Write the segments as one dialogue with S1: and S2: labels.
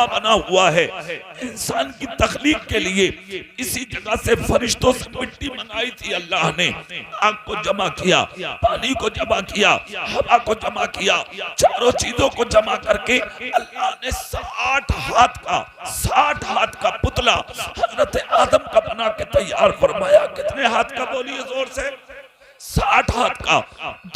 S1: ढाबा बना हुआ है इंसान की तख्लीक के लिए। इसी जगह से फरिश्तों से मिट्टी मंगाई थी अल्लाह ने, आग को जमा किया, पानी को जमा किया, हवा को जमा किया, चारों चीजों को जमा करके अल्लाह ने 60 हाथ का पुतला हजरत आदम का बना के तैयार फरमाया। कितने हाथ का बोलिए जोर से? 60 हाथ का।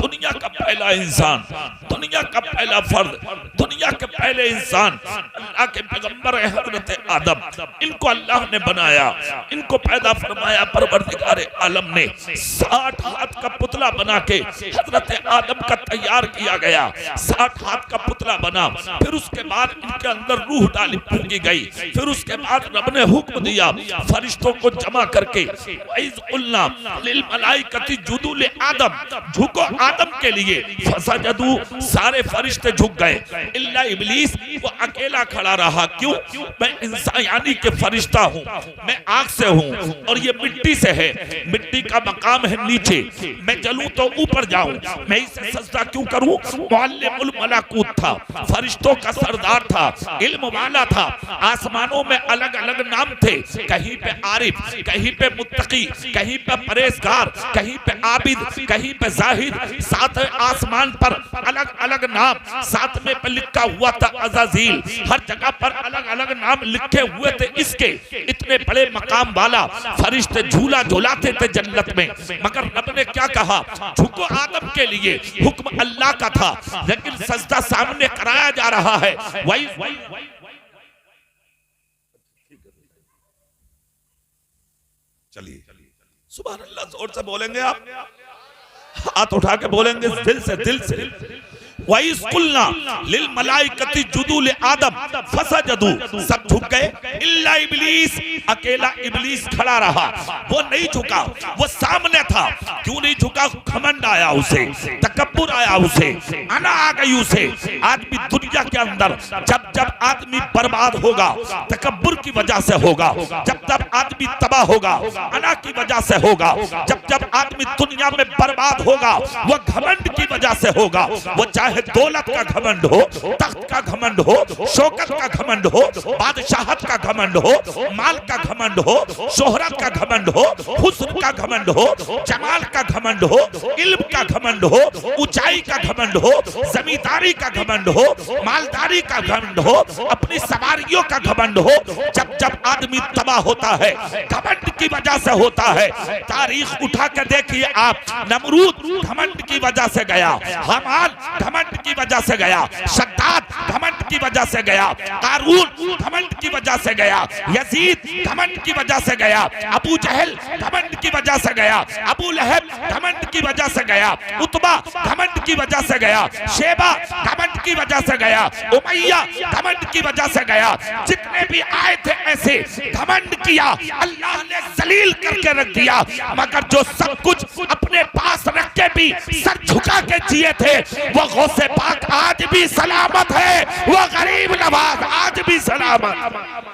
S1: दुनिया का पहला इंसान, दुनिया का पहला फर्द, दुनिया के पहले इंसान अल्लाह के पैगंबर है हजरत आदम। इनको अल्लाह ने बनाया, इनको पैदा फरमाया परवरदिगार आलम ने। 60 हाथ का पुतला बना के हजरत आदम का तैयार किया गया। 60 हाथ का पुतला बना, फिर उसके बाद इनके अंदर रूह डाली फूंकी गई। फिर उसके बाद रब ने हुक्म दिया फरिश्तों को जमा करके, वइज़ क़ुल्ना लिल मलाइकति जुदू ले आदम, झुको आदम के लिए। फसजदू, सारे फरिश्ते झुक गए इल्ला इब्लीस, वो अकेला खड़ा रहा। क्यों? मैं इंसान यानी के फरिश्ता हूँ, मैं आग से हूँ और ये मिट्टी से है, मिट्टी का मकाम है नीचे, मैं चलूं तो ऊपर जाऊं, मैं इसे सजदा क्यों करूं? मुअल्लिमुल मलाकूत था, फरिश्तों का सरदार था, इल्म वाला था। आसमानों में अलग अलग नाम थे, कहीं पे आरिफ, कहीं पे मुत्तकी, कहीं पे परहेजगार, कहीं पे आबिद, कहीं पे जाहिद। साथ आसमान पर अलग अलग नाम, साथ में पे लिखा हुआ था अज़ाज़ील। हर जगह पर अलग अलग नाम लिखे हुए थे इसके। इतने बड़े मकाम वाला फरिश्ते झूला झूलाते थे जन्नत में। मगर रब ने क्या कहा? झुको आदम के लिए। हुक्म अल्लाह का था, लेकिन सजदा सामने कराया जा रहा है। वही चलिए सुभान अल्लाह जोर से बोलेंगे आप, हाथ उठा के बोलेंगे दिल से, दिल से। वइज़ क़ुल्ना लिल मलाइकति जुदू ले आदम फसजदू, सब झुक गए इल्ला इब्लीस, अकेला इब्लीस खड़ा रहा। वो नहीं झुका, वो सामने था। क्यों नहीं झुका? घमंड आया उसे, तकब्बुर आया उसे, अना आ गई उसे। आदमी दुनिया के अंदर जब जब आदमी बर्बाद होगा तकब्बुर की वजह से होगा, जब जब आदमी तबाह होगा अना की वजह से होगा, जब जब आदमी दुनिया में बर्बाद होगा वो घमंड की वजह से होगा। वो चाहे दौलत का घमंड हो, तख्त का घमंड हो, शौकत का घमंड हो, बादशाहत का घमंड हो, माल का घमंड हो, शोहरत का घमंड हो, हुस्न का घमंड हो, जमाल का घमंड हो, इल्म का घमंड हो, ऊंचाई का घमंड हो, जमींदारी का घमंड हो, मालदारी का घमंड हो, अपनी सवारियों का घमंड हो। जब जब आदमी तबाह होता है घमंड की वजह से होता है। तारीख उठा कर देखिए आप, नमरूद घमंड की वजह से गया, हामान घमंड की वजह से गया, शद्दाद घमंड की वजह से गया, कारून घमंड की वजह से गया, यजीद घमंड की वजह से गया, अबू जहल घमंड की वजह से गया, अबू लहब घमंड की वजह से गया, उतबा घमंड की वजह से गया, शेबा घमंड की वजह से गया, उमैया घमंड की वजह से गया। जितने भी आए थे ऐसे घमंड किया, अल्लाह ने जलील करके रख दिया। मगर जो सब कुछ अपने पास रख के भी सर झुका के जिए थे, वो गौसे पाक आज भी सलामत है, वो गरीब नवाज आज भी सलामत।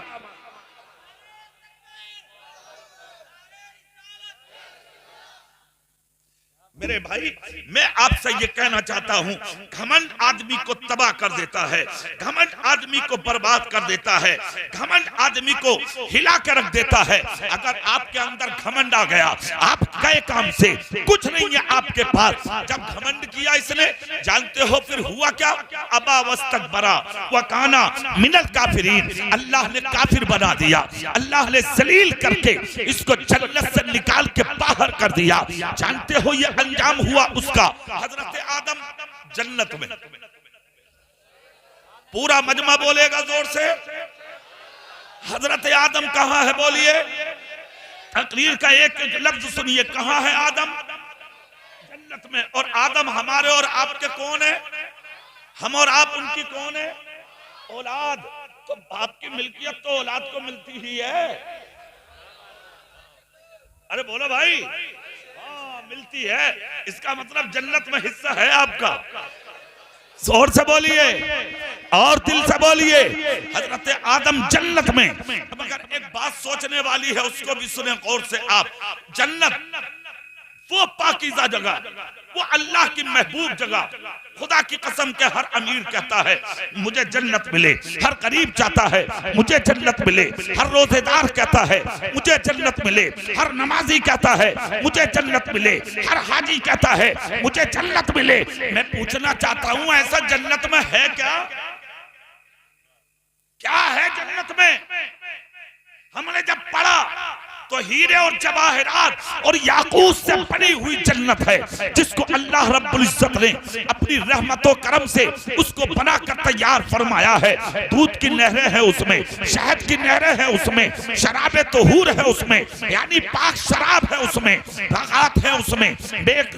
S1: मेरे भाई, मैं आपसे ये कहना चाहता हूं, घमंड आदमी को तबाह कर देता है, घमंड आदमी को बर्बाद कर देता है, घमंड आदमी को हिला कर रख देता है। अगर आपके अंदर घमंड आ गया, आप गए काम से, कुछ नहीं है आपके पास। जब घमंड किया इसने, जानते हो फिर हुआ क्या? अबा वस्तकबरा व काना मिनल काफिरीन। अल्लाह ने काफिर बना दिया, अल्लाह ने जलील करके इसको जन्नत से निकाल के बाहर कर दिया। जानते हो ये अंजाम हुआ उसका? हजरत आदम जन्नत में। पूरा मजमा बोलेगा जोर से, हजरत आदम कहां है? बोलिए। तकरीर का एक एक लफ्ज सुनिए, कहां है आदम? जन्नत में। और आदम हमारे और आपके कौन है? हम और आप उनकी कौन है? औलाद। तो बाप की मिल्कियत तो औलाद को मिलती ही है। अरे बोलो भाई, मिलती है। इसका मतलब जन्नत में हिस्सा है आपका। जोर से बोलिए और दिल से बोलिए, हजरत आदम जन्नत में। मगर एक बात सोचने वाली है, उसको भी सुने गौर से आप। जन्नत वो पाकीज़ा जगह वो अल्लाह की महबूब जगह। खुदा की कसम के हर अमीर कहता है मुझे जन्नत मिले, हर गरीब चाहता है मुझे जन्नत मिले, हर रोजेदार कहता है मुझे जन्नत मिले, हर नमाजी कहता है मुझे जन्नत मिले, हर हाजी कहता है मुझे जन्नत मिले। मैं पूछना चाहता हूं ऐसा जन्नत में है क्या? क्या है जन्नत में? हमने जब पढ़ा तो हीरे और जवाहरात और याकूत से बनी हुई जन्नत है, जिसको अल्लाह रब्बुल इज्जत ने अपनी रहमतों करम से उसको बनाकर तैयार फरमाया है। दूध की नहरें हैं उसमें, शहद की नहरें हैं उसमें, शराबे तहूर है उसमें, यानी पाक शराब है उसमें, बागात है उसमें,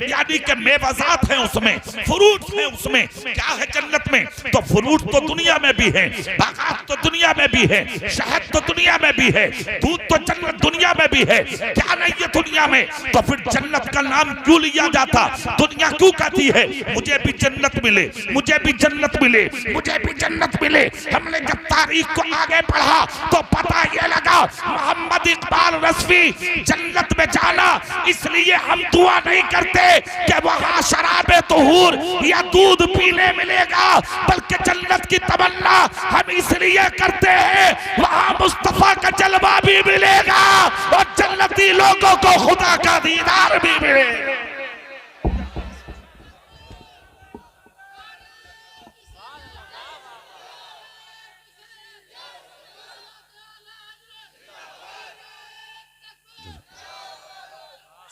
S1: यानी के मेवाजात हैं उसमें, फ्रूट है उसमें। क्या है जन्नत में? तो फ्रूट तो दुनिया में भी है, बागात तो दुनिया में भी है, शहद तो दुनिया में भी है, दूध तो जन्नत दुनिया में भी है। क्या नहीं है दुनिया में? तो फिर जन्नत का नाम क्यों लिया जाता? दुनिया क्यों कहती है मुझे भी जन्नत मिले, मुझे भी जन्नत मिले, मुझे भी जन्नत मिले? हमने जब तारीख को आगे पढ़ा तो पता ये लगा मोहम्मद इकबाल रज़वी जन्नत में जाना इसलिए हम दुआ नहीं करते कि वहां शराबे तहूर या दूध पीने मिलेगा, बल्कि जन्नत की तमन्ना हम इसलिए करते हैं वहां मुस्तफा का जलवा भी मिलेगा और जन्नती लोगों को खुदा का दीदार भी मिले।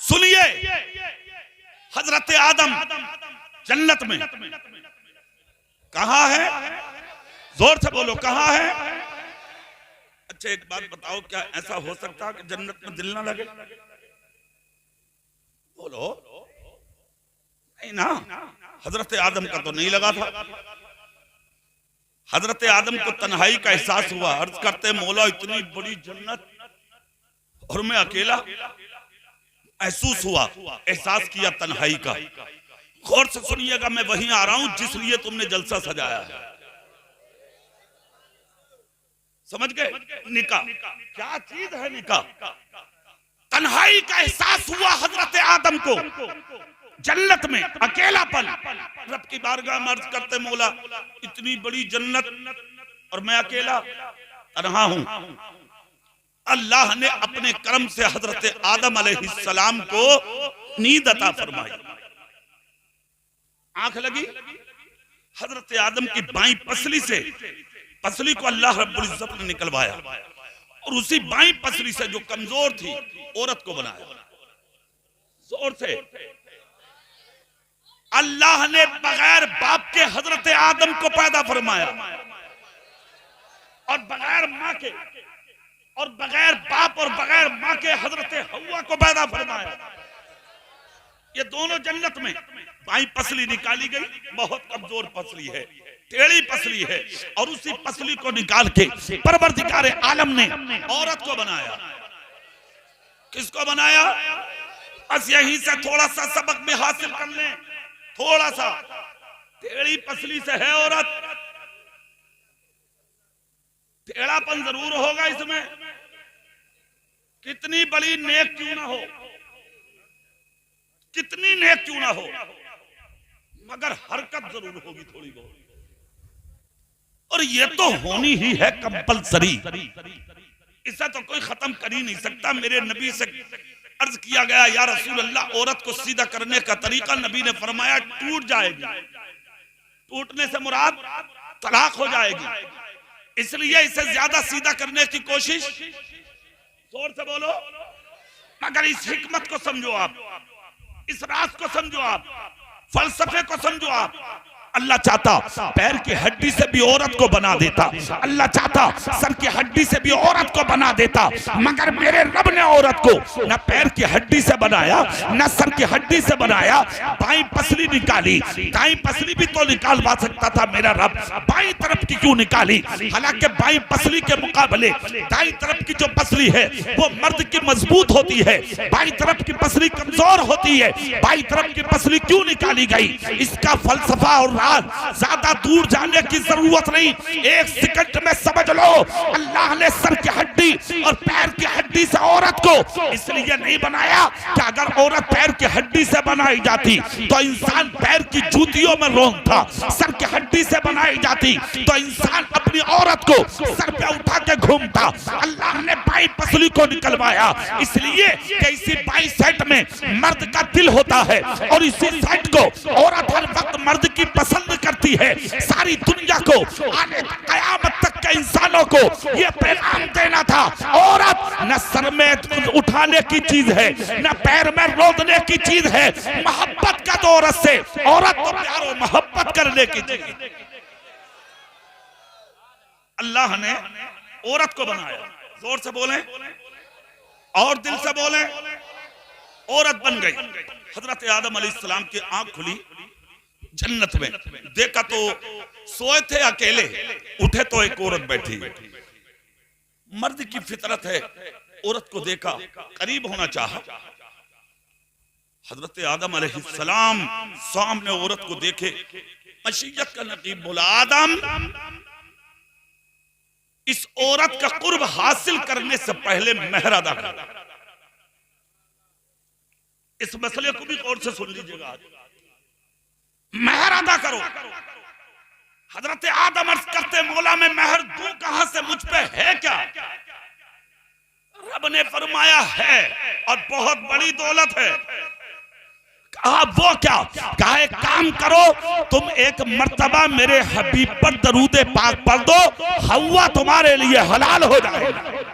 S1: सुनिए, हजरत आदम जन्नत में कहां है? जोर से बोलो, कहां है? अच्छा एक बात बताओ, क्या ऐसा हो सकता है कि जन्नत में दिल ना लगे? बोलो, नहीं ना। हजरत आदम का तो नहीं लगा था। हजरत आदम को तन्हाई का एहसास हुआ। अर्ज करते मौला इतनी बड़ी जन्नत और मैं अकेला। महसूस हुआ, एहसास किया तन्हाई का। गौर से सुनिएगा, मैं वहीं आ रहा हूं जिस लिए तुमने जलसा सजाया है। समझ गए? निकाह क्या चीज है? निकाह। तन्हाई का एहसास हुआ हजरत आदम को जन्नत में, अकेलापन। रब की बारगाह में अर्ज करते मौला इतनी बड़ी जन्नत और मैं अकेला तन्हा हूं। अल्लाह ने अपने करम से हजरत आदम अलैहिस्सलाम को नींद अता फरमाई। आंख लगी, हजरत आदम की बाईं पसली को अल्लाह रब्बुल इज्जत ने निकलवाया और उसी बाईं पसली से जो कमजोर थी औरत को बनाया। जोर से अल्लाह ने बगैर बाप के हजरत आदम को पैदा फरमाया और बगैर मां के और बगैर बाप और बगैर मां के हजरत हव्वा को पैदा फरमाया। ये दोनों जन्नत में। बाईं पसली निकाली गई, बहुत कमजोर पसली है, टेढ़ी पसली है, और उसी पसली को निकाल के परवरदिगार आलम ने औरत को बनाया। किसको बनाया? बस यहीं से थोड़ा सा सबक में हासिल कर लें। थोड़ा सा टेढ़ी पसली से है औरत, टेढ़ापन जरूर होगा इसमें, कितनी बड़ी नेक क्यों ना हो, कितनी नेक क्यों ना हो, मगर हरकत जरूर होगी थोड़ी बहुत। और ये तो होनी ही है कंपलसरी, इसे तो कोई खत्म कर ही नहीं सकता। मेरे नबी से अर्ज किया गया, या रसूल अल्लाह, औरत को सीधा करने का तरीका, नबी ने फरमाया टूट जाएगी। टूटने से मुराद तलाक हो जाएगी, इसलिए इसे ज्यादा सीधा करने की कोशिश। जोर से बोलो। मगर इस हिकमत को समझो आप, इस राज को समझो आप, फलसफे को समझो आप। अल्लाह चाहता पैर की हड्डी से भी औरत को बना देता, अल्लाह चाहता सर की हड्डी से भी औरत को बना देता, मगर मेरे रब ने औरत को न पैर की हड्डी से बनाया न सर की हड्डी से बनाया। बाईं पसली निकाली, दाईं पसली भी तो निकालवा सकता था मेरा रब, बाईं तरफ की क्यों निकाली? हालांकि बाईं पसली के मुकाबले दाईं तरफ की जो पसली है वो मर्द की मजबूत होती है, बाईं तरफ की पसली कमजोर होती है। बाईं तरफ की पसली क्यों निकाली गई? इसका फलसफा और ज्यादा दूर जाने की जरूरत नहीं, एक सेकंड में समझ लो। अल्लाह ने सर की हड्डी और पैर की हड्डी हड्डी से औरत को इसलिए नहीं बनाया कि अगर औरत पैर की हड्डी से बनाई जाती तो इंसान पैर की जूतियों में रोंगता, सर की हड्डी से बनाई जाती तो इंसान अपनी औरत को सर पे उठा के घूमता। अल्लाह ने बाई पसली को निकलवाया इसलिए कि इसी बाई सेट में मर्द का दिल होता है और इसी सेट को औरत हर वक्त मर्द की पसंद करती है। सारी दुनिया को आने कयामत तक के इंसानों को यह पैगाम देना था, औरत न सर में उठाने की चीज है न पैर में रोदने की चीज है, मोहब्बत का तो औरत से, औरत तो प्यार और मोहब्बत करने की चीज। अल्लाह ने औरत को बनाया, जोर से बोलें और दिल से बोलें, औरत बन गई। हजरत आदम अलैहिस्सलाम की आंख खुली जन्नत में, देखा तो सोए थे अकेले, उठे तो एक औरत बैठी। मर्द की फितरत है, औरत को देखा, करीब होना चाहा। हजरत आदम अलैहिस्सलाम सामने औरत को देखे, मशीयत का नकीब बोला, आदम इस औरत का कुर्ब हासिल करने से पहले मेहर अदा कर। इस मसले को भी गौर से सुन लीजिएगा, मेहर अदा करो। हजरत आदम अर्ज करते, मौला में मेहर दूं कहां से, मुझ पे है क्या? रब ने फरमाया है और बहुत बड़ी दौलत है। कहा वो क्या? कहा एक काम करो, तुम एक मर्तबा मेरे हबीब पर दरूद पाक पढ़ दो, हव्वा तुम्हारे लिए हलाल हो जाएगा।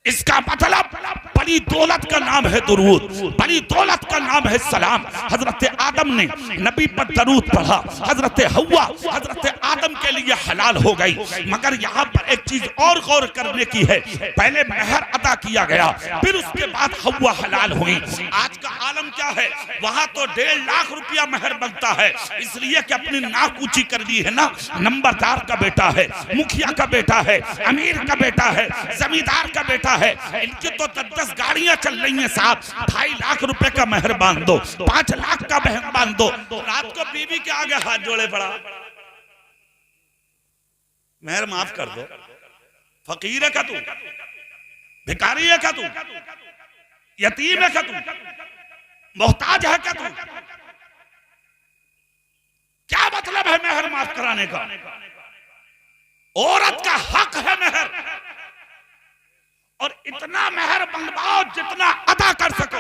S1: इसका मतलब बड़ी दौलत का नाम है दुरूद, बड़ी दौलत का नाम है सलाम। हजरत आदम ने नबी पर दरूद पढ़ा, हजरत हव्वा हजरत आदम के लिए हलाल हो गई। मगर यहाँ पर एक चीज और गौर करने की है, पहले मेहर अदा किया गया, फिर उसके बाद हव्वा हलाल हुई। आज का आलम क्या है, वहां तो 1.5 लाख रुपया मेहर बनता है, इसलिए कि अपनी नाक ऊंची कर ली है ना, नंबरदार का बेटा है, मुखिया का बेटा है, अमीर का बेटा है, जमींदार का बेटा है, इनकी तो 10 गाड़ियां चल रही हैं साहब, 2.5 लाख रुपए का मेहर बांध दो, 5 लाख का मेहर बांध दो। रात को बीवी के आगे हाथ जोड़े पड़ा, मेहर माफ कर दो, फकीर है क्या तू, भिखारी है क्या तू, यतीम है क्या तू, मोहताज है क्या तू? क्या मतलब है मेहर माफ कराने का? औरत का हक है मेहर, और इतना मेहर बनवाओ जितना अदा कर सको।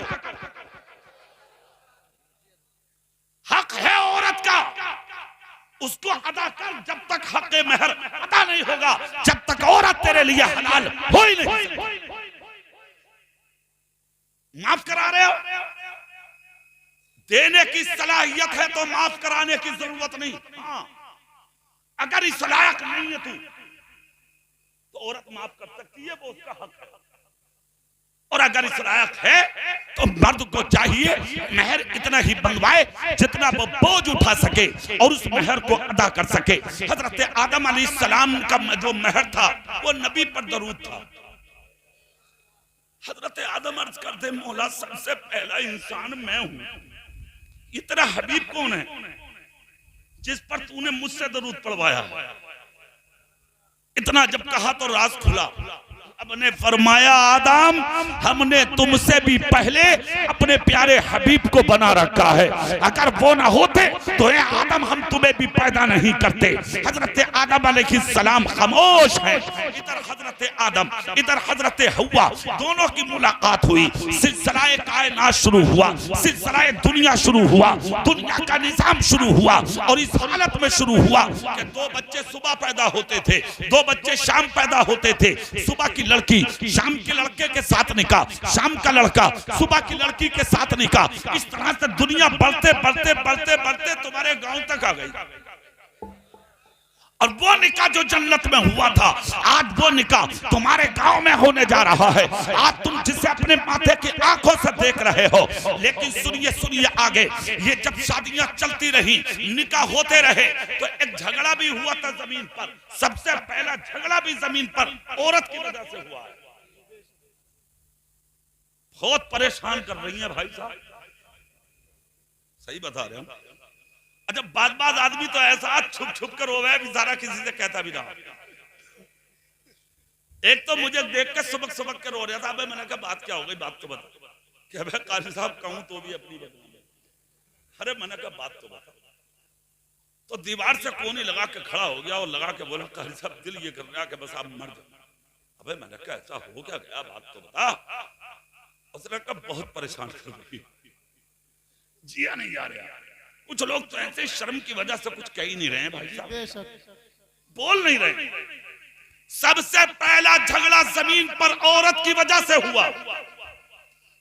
S1: हक है औरत का, उसको अदा कर। जब तक हक मेहर अदा नहीं होगा, जब तक औरत तेरे लिए हलाल हो ही नहीं। माफ करा रहे हो, देने की सलाहियत है तो माफ कराने की जरूरत नहीं। हाँ, अगर इस लायक नहीं है तू तो औरत माफ कर सकती है, वो उसका हक है। और अगर इस लायक है तो मर्द को चाहिए मेहर इतना ही बनवाए जितना वो बोझ उठा सके और उस मेहर को अदा कर सके। हजरत आदम अलैहिस्सलाम का जो मेहर था वो नबी पर दरूद था। हजरत आदम अर्ज करते, मौला सबसे पहला इंसान मैं हूं, ये तेरा हबीब कौन है जिस पर तूने मुझसे दरूद पढ़वाया? इतना जब कहा तो राज खुला। अब ने फरमाया, आदम हमने तुमसे भी पहले अपने प्यारे हबीब को बना रखा है, अगर वो ना होते तो ये आदम हम तुम्हें भी पैदा नहीं करते। हजरत आदम अलैहिस्सलाम खामोश है, इधर हजरत आदम इधर हजरत हव्वा, दोनों की मुलाकात हुई, सिलसिलाए कायनात शुरू हुआ, सिलसिलाए दुनिया शुरू हुआ, दुनिया का निजाम शुरू हुआ। और इस हालत में शुरू हुआ कि 2 बच्चे सुबह पैदा होते थे, 2 बच्चे शाम पैदा होते थे। सुबह की लड़की शाम के लड़के के साथ निकाह, शाम का लड़का सुबह की लड़की के साथ निकाह। इस तरह से दुनिया बढ़ते बढ़ते बढ़ते बढ़ते तुम्हारे गांव तक आ गई। और वो निकाह जो जन्नत में हुआ था, आज वो निकाह तुम्हारे गांव में होने जा रहा है। आज तुम जिसे अपने माथे की आंखों से देख रहे हो, लेकिन सुनिए सुनिए आगे, ये जब शादियां चलती रही, निकाह होते रहे, तो एक झगड़ा भी हुआ था जमीन पर। सबसे पहला झगड़ा भी जमीन पर औरत की वजह से हुआ है। बहुत परेशान कर रही है भाई साहब, सही बता रहे हो। अच्छा, बाद आदमी तो ऐसा छुप छुप कर रोवे बेचारा, किसी से कहता भी ना। एक तो मुझे देख के सबक सबक के रो रहा था। मैंने कहा बात क्या हो गई, बात तो बता। क्या भाई काजी साहब कहूं तो भी अपनी बदनामी। अरे मैंने कहा बात तो बता। तो दीवार से कोनी लगा के खड़ा हो गया और लगा के बोला काजी साहब दिल ये कर रहा कि बस आप मर जाओ। अबे मैंने कहा ऐसा हो क्या गया, बात तो बता। उसने कहा बहुत परेशान कर रही, जिया नहीं जा रहा। कुछ लोग तो ऐसे शर्म की वजह से कुछ कह ही नहीं रहे हैं भाई साहब, बोल नहीं रहे। सबसे पहला झगड़ा जमीन पर औरत की वजह से हुआ,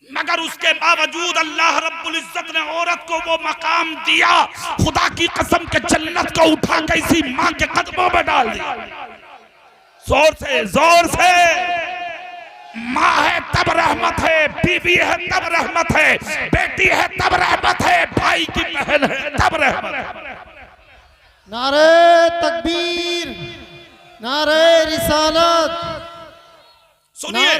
S1: मगर उसके बावजूद अल्लाह रब्बुल इज्जत ने औरत को वो मकाम दिया, खुदा की कसम के जन्नत को उठा के इसी मां के कदमों में डाल दिया। जोर से जोर से। माँ है तब रहमत है, बीवी है तब रहमत है, बेटी है तब रहमत है, भाई की बहन है तब रहमत है।
S2: नारे तकबीर, नारे रिसालत।
S1: सुनिए,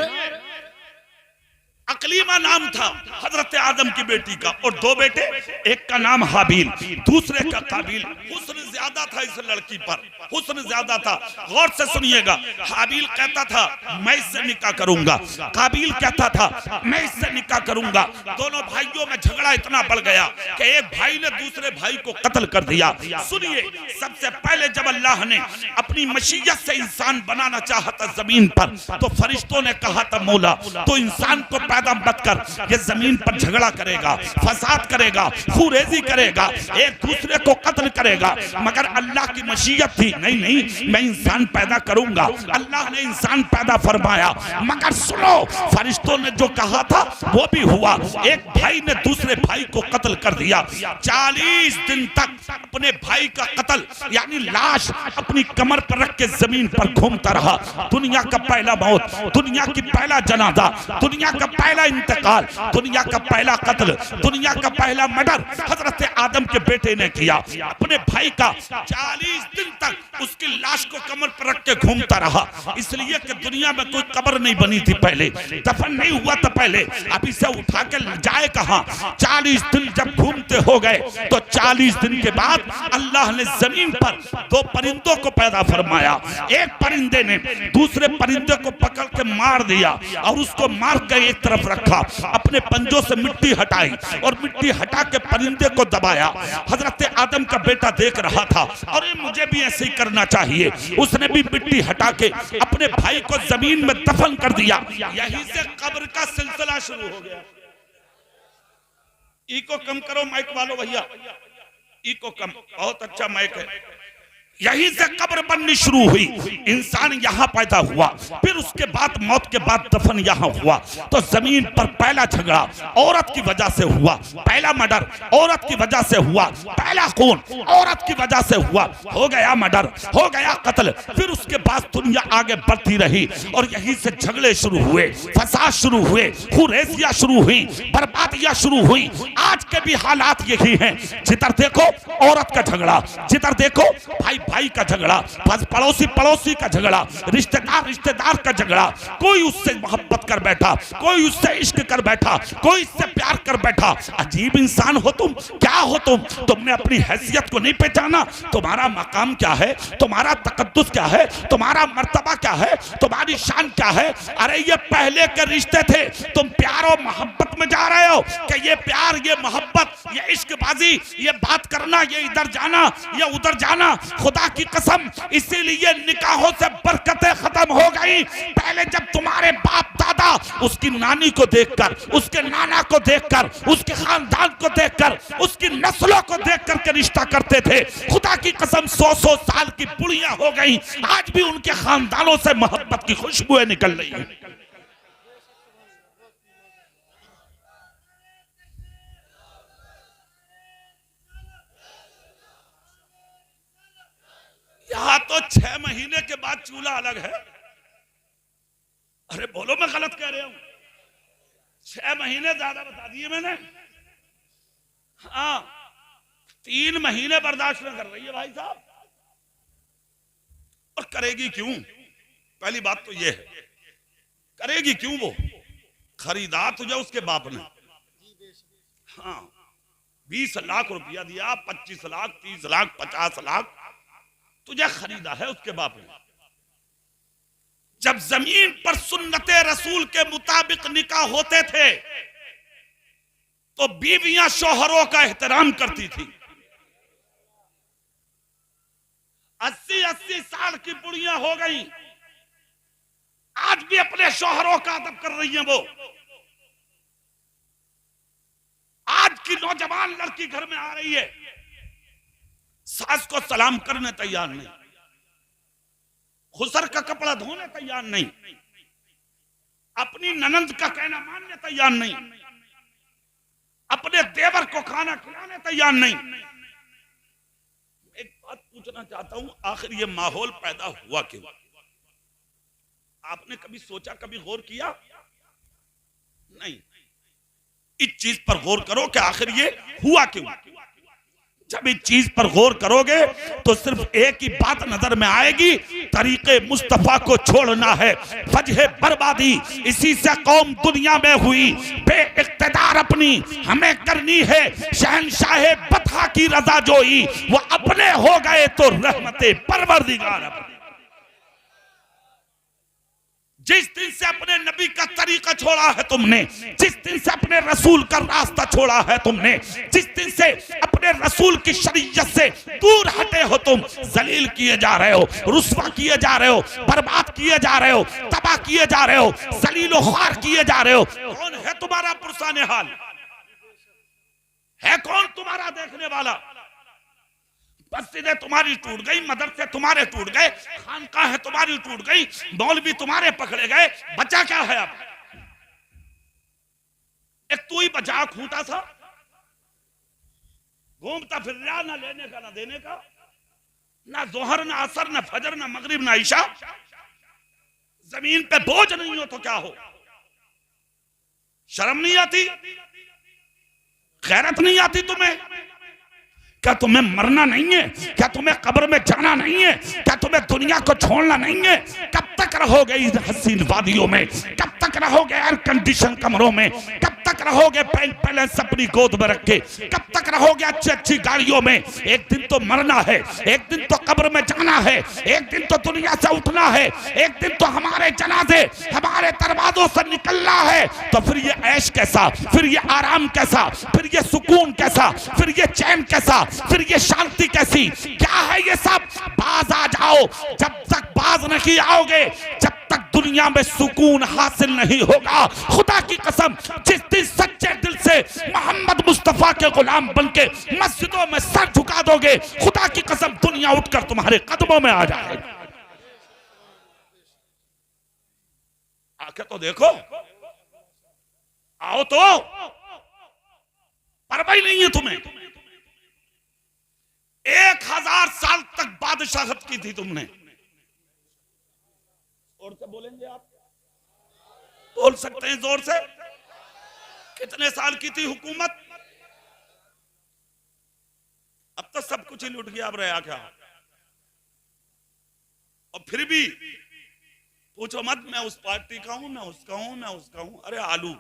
S1: अकलीमा नाम था हजरत आदम की बेटी का, और दो बेटे, एक का नाम हाबील, दूसरे का काबिल। हुस्न ज्यादा था इस लड़की पर, हुस्न ज्यादा था। गौर से सुनिएगा, हाबील कहता था मैं इससे निकाह करूंगा, काबिल कहता था मैं इससे निकाह करूंगा। दोनों भाइयों में झगड़ा इतना बढ़ गया कि एक भाई ने दूसरे भाई को कत्ल कर दिया। सुनिए, सबसे पहले जब अल्लाह ने अपनी मशीयत से इंसान बनाना चाहा था जमीन पर, तो फरिश्तों ने कहा था मौला तो इंसान को पैदा मत कर, ये जमीन पर झगड़ा करेगा, फसाद करेगा, खूरेजी करेगा, एक दूसरे को कत्ल करेगा। मगर अल्लाह की मशीयत थी, नहीं नहीं मैं इंसान पैदा करूंगा। अल्लाह ने इंसान पैदा फरमाया, मगर सुनो, फरिश्तों ने जो कहा था वो भी हुआ। एक भाई ने दूसरे भाई को कत्ल कर दिया। 40 दिन तक अपने भाई का कत्ल यानी लाश अपनी कमर पर रख के जमीन पर घूमता रहा। दुनिया का पहला मौत, दुनिया की पहला जनाजा, दुनिया का पहला इंतकाल, दुनिया का पहला कत्ल, दुनिया का पहला मर्डर हजरत आदम के बेटे ने किया। अपने भाई का 40 दिन तक उसकी लाश को कमर पर रख के घूमता रहा, इसलिए कि दुनिया में कोई कब्र नहीं बनी थी पहले, दफन नहीं हुआ था पहले। अब इसे उठा के जाए कहां? 40 दिन जब घूमते हो गए तो 40 दिन के बाद अल्लाह ने जमीन पर दो परिंदों को पैदा फरमाया। एक परिंदे ने दूसरे परिंदे को पकड़ के मार दिया और उसको मार के एक तरफ रखा, अपने पंजों से मिट्टी हटाई और मिट्टी हटा के परिंदे को दबाया। हजरत आदम का बेटा देख रहा था और मुझे भी ऐसे ही करना चाहिए। उसने भी मिट्टी हटा के अपने भाई को जमीन में दफन कर दिया। यहीं से कब्र का सिलसिला शुरू हो गया। इको कम करो माइक वालों भैया, इको कम, बहुत अच्छा माइक है। यहीं से कब्र बननी शुरू हुई, इंसान यहाँ पैदा हुआ, फिर उसके बाद मौत के बाद दफन यहाँ हुआ। तो जमीन पर पहला झगड़ा औरत की वजह से हुआ, पहला मर्डर औरत की वजह से हुआ, पहला खून औरत की वजह से हुआ, हो गया मर्डर, हो गया कत्ल। फिर उसके बाद दुनिया आगे बढ़ती रही और यहीं से झगड़े शुरू हुए, फसाद शुरू हुए, खुरेजियां शुरू हुई, बर्बादियां शुरू हुई। आज के भी हालात यही हैं, जिधर देखो औरत का झगड़ा, जिधर देखो भाई भाई का झगड़ा, पड़ोसी पड़ोसी का झगड़ा, रिश्तेदार रिश्तेदार का झगड़ा। कोई उससे मोहब्बत कर बैठा, कोई उससे इश्क कर बैठा, कोई इससे प्यार कर बैठा। अजीब इंसान हो तुम, क्या हो तुम? तुमने अपनी हैसियत को नहीं पहचाना। तुम्हारा मकाम क्या है, तुम्हारा तकद्दुस क्या है, तुम्हारा मर्तबा क्या है, तुम्हारी शान क्या है? अरे ये पहले के रिश्ते थे, तुम प्यार और मोहब्बत में जा रहे हो कि ये प्यार, ये मोहब्बत, ये इश्कबाजी, ये बात करना, ये इधर जाना, ये उधर जाना। खुदा की कसम, इसीलिए निकाहों से बरकतें खत्म हो गई। पहले जब तुम्हारे बाप दादा उसकी नानी को देखकर, उसके नाना को देखकर, उसके खानदान को देखकर, उसकी नस्लों को देखकर के रिश्ता करते थे, खुदा की कसम 100-100 साल की बुढ़ियां हो गई, आज भी उनके खानदानों से मोहब्बत की खुशबुएं निकल रही है। यहां तो 6 महीने के बाद चूल्हा अलग है। अरे बोलो, मैं गलत कह रहा हूं? 6 महीने ज्यादा बता दिए मैंने। हाँ, 3 महीने बर्दाश्त न कर रही है भाई साहब। और करेगी क्यों? पहली बात तो यह है, करेगी क्यों? वो खरीदा तुझे उसके बाप ने, हाँ 20 लाख रुपया दिया, 25 लाख, 30 लाख, 50 लाख तुझे खरीदा है उसके बाप ने। जब जमीन पर सुन्नते रसूल के मुताबिक निकाह होते थे तो बीवियां शौहरों का एहतराम करती थी। 80-80 साल की बुढ़ियां हो गई, आज भी अपने शौहरों का अदब कर रही हैं। वो आज की नौजवान लड़की घर में आ रही है, सास को सलाम करने तैयार नहीं, खुसर का कपड़ा धोने तैयार नहीं, अपनी ननंद का कहना मानने तैयार नहीं, अपने देवर को खाना खिलाने तैयार नहीं। एक बात पूछना चाहता हूं, आखिर ये माहौल पैदा हुआ क्यों? आपने कभी सोचा, कभी गौर किया? नहीं। इस चीज पर गौर करो कि आखिर ये हुआ क्यों। जब इस चीज पर गौर करोगे तो सिर्फ एक ही बात नजर में आएगी, तरीके मुस्तफा को छोड़ना है, वजह बर्बादी। इसी से कौम दुनिया में हुई बेइख्तिदार, अपनी हमें करनी है शहनशाह बता की रजा जोई, वो अपने हो गए तो रहमते परवरदिगार अपने। जिस दिन से अपने नबी का तरीका छोड़ा है तुमने, जिस दिन से अपने रसूल का रास्ता छोड़ा है तुमने, जिस दिन से अपने रसूल की शरीयत से दूर हटे हो तुम, जलील किए जा रहे हो, रुस्वा किए जा रहे हो, बर्बाद किए जा रहे हो, तबाह किए जा रहे हो, जलील ख्वार किए जा रहे हो। कौन है तुम्हारा पुरसाने हाल? है कौन तुम्हारा देखने वाला? मस्जिदें तुम्हारी टूट गई, मदरसे तुम्हारे टूट गए, खानकाहें तुम्हारी टूट गई, मौलवी तुम्हारे पकड़े गए, बचा क्या है अब? एक तू ही बचा खूंटा था, घूमता फिर रहा, ना लेने का ना देने का, ना जोहर ना असर ना फजर ना मगरिब ना ईशा। जमीन पे बोझ नहीं हो तो क्या हो? शर्म नहीं आती? गैरत नहीं आती तुम्हें? क्या तुम्हें मरना नहीं है? क्या तुम्हें कब्र में जाना नहीं है? क्या तुम्हें दुनिया को छोड़ना नहीं है? कब तक रहोगे इस हसीन वादियों में? कब तक रहोगे एयर कंडीशन कमरों में? कब तक रहोगे बैंक बैलेंस अपनी गोद में रखे? कब तक रहोगे अच्छी अच्छी गाड़ियों में? एक दिन तो मरना है, एक दिन तो कब्र में जाना है, एक दिन तो दुनिया से उठना है, एक दिन तो हमारे जनाजे हमारे दरवाजों से निकलना है। तो फिर ये ऐश कैसा, फिर ये आराम कैसा, फिर ये सुकून कैसा, फिर ये चैन कैसा, फिर ये शांति कैसी? क्या है ये सब? बाज आ जाओ। जब तक बाज नहीं आओगे, जब तक दुनिया में सुकून हासिल नहीं होगा। खुदा की कसम, जिस दिन सच्चे दिल से मोहम्मद मुस्तफा के गुलाम बनके मस्जिदों में सर झुका दोगे, खुदा की कसम दुनिया उठकर तुम्हारे कदमों में आ जाए। आके तो देखो, आओ तो, परवाही नहीं है तुम्हें। 1000 साल तक बादशाहत की थी तुमने। और से बोलेंगे आप? बोल सकते हैं जोर से? कितने साल की थी हुकूमत? अब तो सब कुछ ही लुट गया, अब रहा क्या? और फिर भी पूछो मत, मैं उस पार्टी का हूं, मैं उसका हूं, मैं उसका हूं। अरे आलू,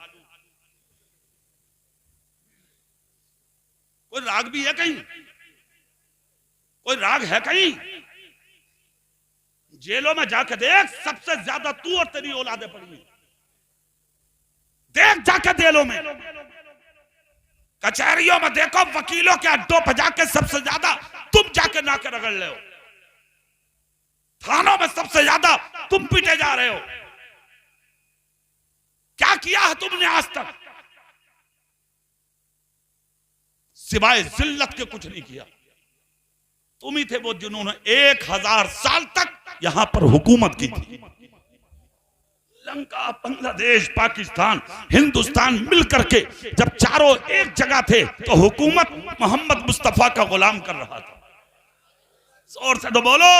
S1: कोई राग भी है कहीं? कोई राग है कहीं? जेलों में जाके देख, सबसे ज्यादा तू और तेरी औलादे पड़ी हैं। देख जाके जेलों में, कचहरियों में देखो, वकीलों के अड्डों पर जाके सबसे ज्यादा तुम जाके नाके रगड़ रहे हो। थानों में सबसे ज्यादा तुम पीटे जा रहे हो। क्या किया है तुमने आज तक? सिवाय जिल्लत के कुछ नहीं किया। तुम ही थे वो जिन्होंने 1000 साल तक यहां पर हुकूमत की थी। लंका, बांग्लादेश, पाकिस्तान, हिंदुस्तान मिलकर के जब चारों एक जगह थे तो हुकूमत मोहम्मद मुस्तफा का गुलाम कर रहा था। जोर से तो बोलो,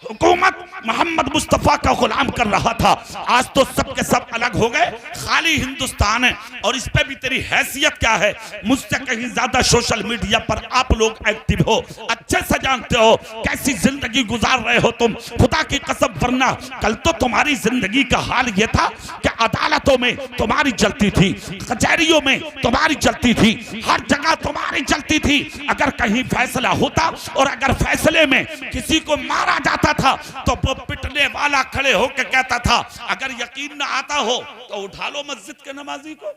S1: हुकूमत मोहम्मद मुस्तफा का गुलाम कर रहा था। आज तो सब के सब अलग हो गए, खाली हिंदुस्तान है। और इस पे भी तेरी हैसियत क्या है? मुझसे कहीं ज्यादा सोशल मीडिया पर आप लोग एक्टिव हो। अच्छे से जानते हो कैसी जिंदगी गुजार रहे हो तुम, खुदा की कसम। वरना कल तो तुम्हारी जिंदगी का हाल यह था कि अदालतों में तुम्हारी जलती थी, कचहरियों में तुम्हारी जलती थी, हर जगह तुम्हारी जलती थी। अगर कहीं फैसला होता और अगर फैसले में किसी को मारा जाता था तो वो पिटने वाला खड़े होकर कहता था अगर यकीन ना आता हो तो उठा लो मस्जिद के नमाजी को।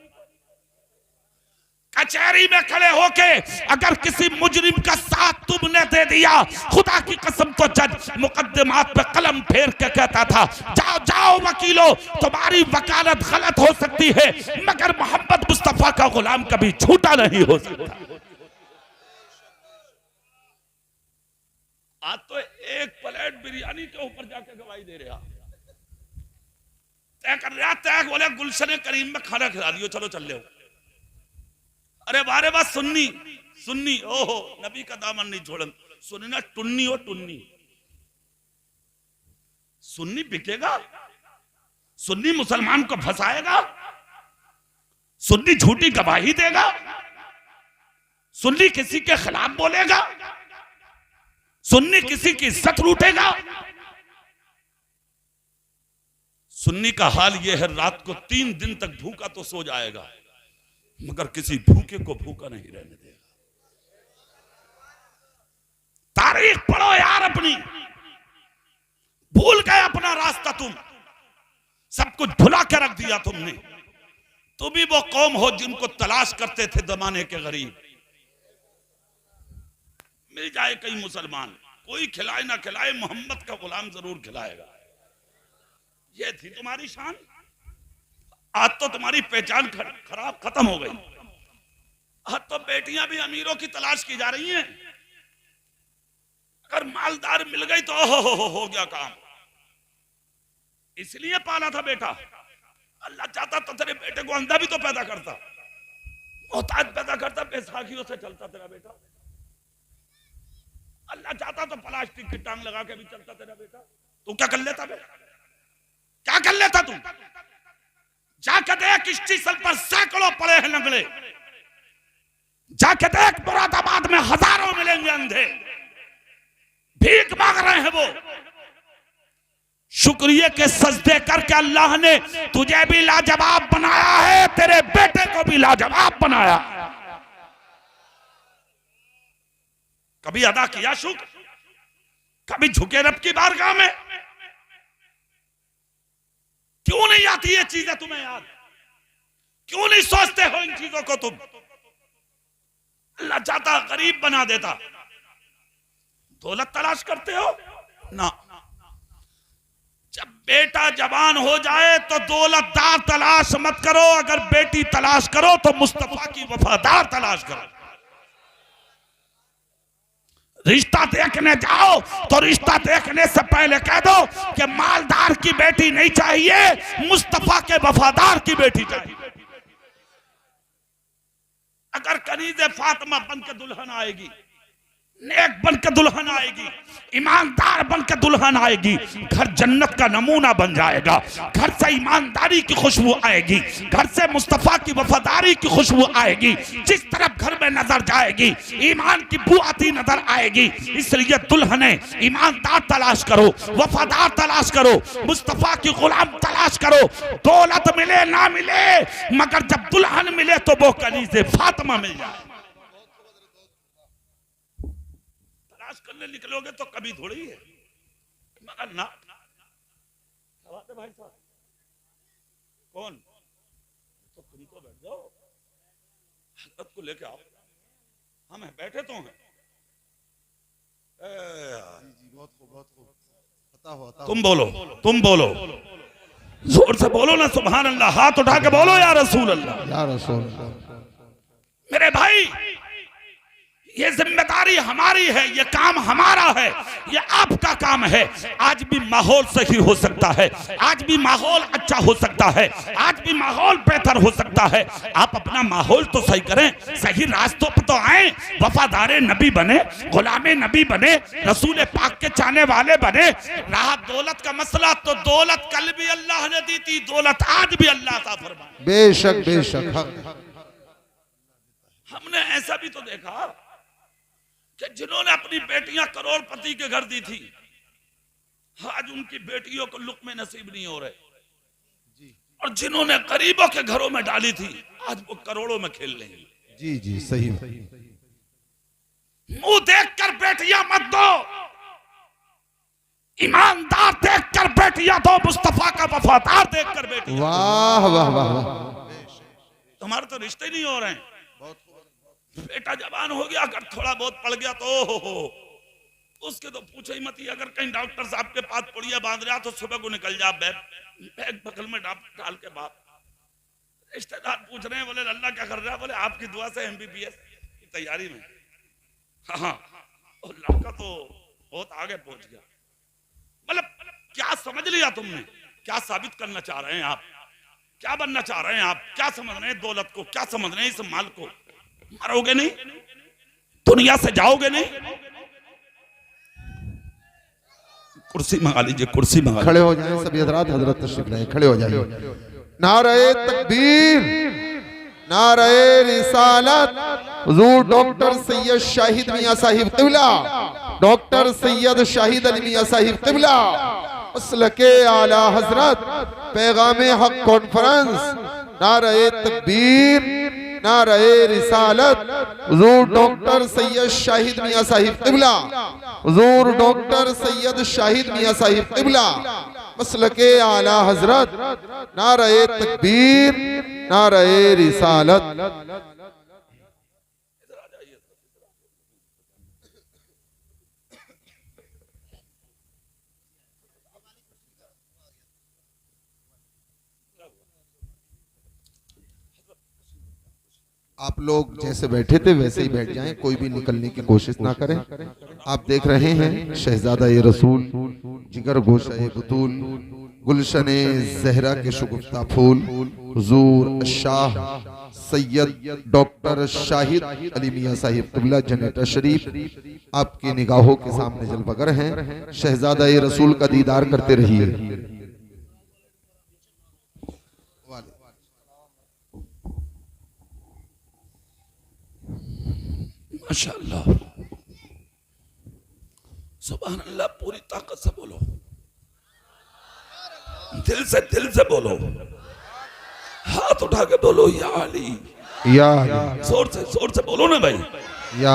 S1: कचहरी में खड़े होके अगर किसी मुजरिम का साथ तुमने दे दिया, खुदा की कसम तो जज मुकद्दमात पे कलम फेर के कहता था जाओ जाओ वकीलों, तुम्हारी वकालत गलत हो सकती है मगर मोहम्मद मुस्तफा का गुलाम कभी झूठा नहीं हो सकता। आज तो एक प्लेट बिरयानी के ऊपर जाके गवाही दे रहा, तय कर रहा, तय बोले गुलशन करीम में खाना खिला दियो, चलो चल लो। अरे बारे बात सुन्नी सुन्नी, ओहो नबी का दामन नहीं छोड़न, सुनना टुन्नी हो टुन्नी। सुन्नी बिकेगा, सुन्नी मुसलमान को फंसाएगा, सुन्नी झूठी गवाही देगा, सुन्नी किसी के खिलाफ बोलेगा, सुन्नी किसी की इज्जत लूटेगा। सुन्नी का हाल यह है रात को 3 दिन तक भूखा तो सो जाएगा मगर किसी भूखे को भूखा नहीं रहने देगा। तारीख पढ़ो यार अपनी, भूल गए अपना रास्ता, तुम सब कुछ भुला के रख दिया तुमने। तुम ही वो कौम हो जिनको तलाश करते थे जमाने के गरीब। मिल जाए कई मुसलमान, कोई खिलाए ना खिलाए मोहम्मद का गुलाम जरूर खिलाएगा। ये थी तुम्हारी शान, आज तो तुम्हारी पहचान खराब खत्म हो गई। आज तो बेटियां भी अमीरों की तलाश की जा रही हैं। अगर मालदार मिल गई तो हो गया काम। इसलिए पाला था बेटा, अल्लाह चाहता तो तेरे बेटे को अंधा भी तो पैदा करता, मोहताज पैदा करता, बैसाखियों से चलता तेरा बेटा। अल्लाह चाहता तो प्लास्टिक की टांग लगा के भी चलता तेरा बेटा। तू क्या कर लेता बेटा, क्या कर लेता तू? जाके देख स्टेशन पर सैकड़ों पड़े हैं लंगड़े, जाके देख मुरादाबाद में हजारों मिलेंगे अंधे, भीख मांग रहे हैं वो। शुक्रिया के सजदे करके अल्लाह ने तुझे भी लाजवाब बनाया है, तेरे बेटे को भी लाजवाब बनाया। कभी अदा किया शुक्र, कभी झुके रब की बारगाह में? क्यों नहीं आती ये चीजें तुम्हें याद? क्यों नहीं सोचते हो इन चीजों को तुम? अल्लाह चाहता गरीब बना देता। दौलत तलाश करते हो ना, जब बेटा जवान हो जाए तो दौलतदार तलाश मत करो, अगर बेटी तलाश करो तो मुस्तफा की वफादार तलाश करो। रिश्ता देखने जाओ तो रिश्ता देखने से पहले कह दो कि मालदार की बेटी नहीं चाहिए, मुस्तफा के वफादार की बेटी चाहिए। अगर कनीज़े फातिमा बन के दुल्हन आएगी, नेक बन के दुल्हन आएगी, ईमानदार बन के दुल्हन आएगी, घर जन्नत का नमूना बन जाएगा। घर से ईमानदारी की खुशबू आएगी, घर से मुस्तफा की वफादारी की खुशबू आएगी। जिस तरफ घर में नजर जाएगी ईमान की बू आती नजर आएगी। इसलिए दुल्हने ईमानदार तलाश करो, वफादार तलाश करो, मुस्तफा की गुलाम तलाश करो। दौलत मिले ना मिले मगर जब दुल्हन मिले तो वो कनीज़े फातिमा मिल जाए। करने निकलोगे तो कभी थोड़ी है, मगर ना भाई साहब कौन तो तुमको बैठ जाओ, हजरत को लेके आओ, हम बैठे तो हैं।
S2: बहुत खूब पता हो,
S1: तुम बोलो, तुम बोलो, जोर से बोलो ना सुभान अल्लाह, हाथ उठा के बोलो या रसूल अल्लाह,
S2: या रसूल।
S1: मेरे भाई ये जिम्मेदारी हमारी है, ये काम हमारा है, ये आपका काम है। आज भी माहौल सही हो सकता है, आज भी माहौल अच्छा हो सकता है, आज भी माहौल बेहतर हो सकता है। आप अपना माहौल तो सही करें, सही रास्तों पर तो आए, वफादारे नबी बने, गुलामे नबी बने, रसूल पाक के चाहने वाले बने। रहा दौलत का मसला तो दौलत कल भी अल्लाह ने दी थी, दौलत आज भी अल्लाह का फरमान।
S2: बेशक बेशक।
S1: हमने ऐसा भी तो देखा कि जिन्होंने अपनी बेटियां करोड़पति के घर दी थी, आज उनकी बेटियों को लुक़्मे नसीब नहीं हो रहे, और जिन्होंने गरीबों के घरों में डाली थी आज वो करोड़ों में खेल लेंगे।
S2: जी जी सही।
S1: मुंह देखकर बेटियां मत दो, ईमानदार देखकर बेटियां दो, मुस्तफा का वफादार देखकर बेटियां।
S2: वाह वाह वाह वाह।
S1: तुम्हारे तो रिश्ते नहीं हो रहे हैं। बेटा जवान हो गया, अगर थोड़ा बहुत पड़ गया तो हो उसके तो पूछो ही मत ही। अगर कहीं डॉक्टर साहब के पास पुड़िया बांध रहा तो सुबह को निकल जा बैग बगल में डाल के बाप। रिश्तेदार पूछ रहे हैं, बोले अल्लाह क्या कर रहा है? बोले आपकी दुआ से MBBS की तैयारी में। हाँ, और लड़का तो बहुत आगे पहुंच गया। मतलब क्या समझ लिया तुमने? क्या साबित करना चाह रहे हैं आप? क्या बनना चाह रहे हैं आप? क्या समझ रहे हैं दौलत को? क्या समझ रहे हैं इस माल को? मरोगे नहीं, दुनिया से जाओगे नहीं। कुर्सी मंगा लीजिए, कुर्सी मंगा।
S2: खड़े हो जाएं सभी हजरात, हजरत तशरीफ लाएं, खड़े हो जाइए। नारे तकबीर, नारे रिसालत। हुजूर डॉक्टर सैयद शाहिद मियां साहिब क़िबला, डॉक्टर सैयद शाहिद अली मियां साहिब क़िबला, मसलके आला हजरत, पैगामे हक कॉन्फ्रेंस। नारे तकबीर, नारे रिसालत। हुजूर डॉक्टर सैयद शाहिद मियां साहिब क़िबला, हुजूर डॉक्टर सैयद शाहिद मियां साहिब क़िबला, मसलके आला हजरत। नारे तकबीर, नारे रिसालत। आप लोग जैसे बैठे थे वैसे ही बैठ जाएं, कोई भी निकलने की कोशिश ना करें। आप देख रहे हैं शहजादा ये रसूल, जिगर गोशा ये बुतूल, गुलशने जहरा के शुगुफ्ता फूल, हुजूर शाह सैयद डॉक्टर शाहिद अली मियां साहिब क़िबला जनेटा शरीफ आपकी निगाहों के सामने जलवगर हैं। शहजादा ये रसूल का दीदार करते रहिए।
S1: माशाअल्लाह, सुभान अल्लाह। पूरी ताकत से बोलो, दिल से बोलो, हाथ उठा के बोलो या अली,
S2: या
S1: जोर से बोलो ना भाई।
S2: या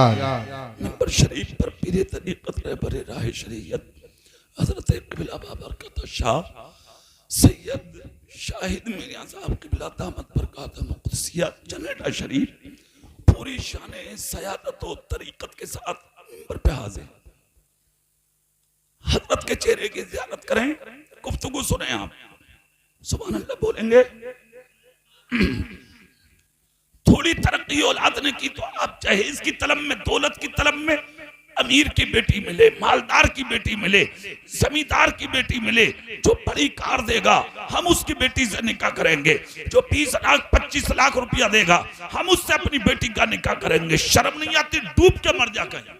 S1: नंबर शरीफ पर पीरे तरीक़त रहबरे राह शरीयत हजरत क़िबला बाबरकत शाह सैयद शाहिद मियां साहब क़िबला दामत बरकातहुम क़ुद्सियत जनेटा शरीफ पूरी शाने सयादत और तरीक़त के साथ मिंबर पे हाजिर। हजरत के चेहरे की ज़ियारत करें, गुफ्तगू सुने आप, सुभान अल्लाह बोलेंगे। थोड़ी तरक्की औलाद ने की तो आप जहेज की तलब में, दौलत की तलब में, अमीर की बेटी मिले, मालदार की बेटी मिले, जमींदार की बेटी मिले, जो बड़ी कार देगा हम उसकी बेटी से निकाह करेंगे, जो 20 लाख 25 लाख रुपया देगा हम उससे अपनी बेटी का निकाह करेंगे। शर्म नहीं आती? डूब के मर जा कहीं।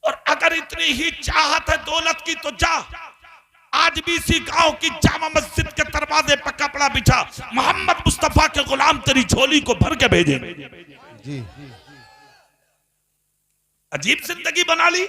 S1: और अगर इतनी ही चाहत है दौलत की तो जा, आज भी इसी गांव की जामा मस्जिद के दरवाजे पर कपड़ा बिछा, मोहम्मद मुस्तफा के गुलाम तेरी झोली को भर के भेजेंगे।
S2: जी,
S1: अजीब जिंदगी बना ली।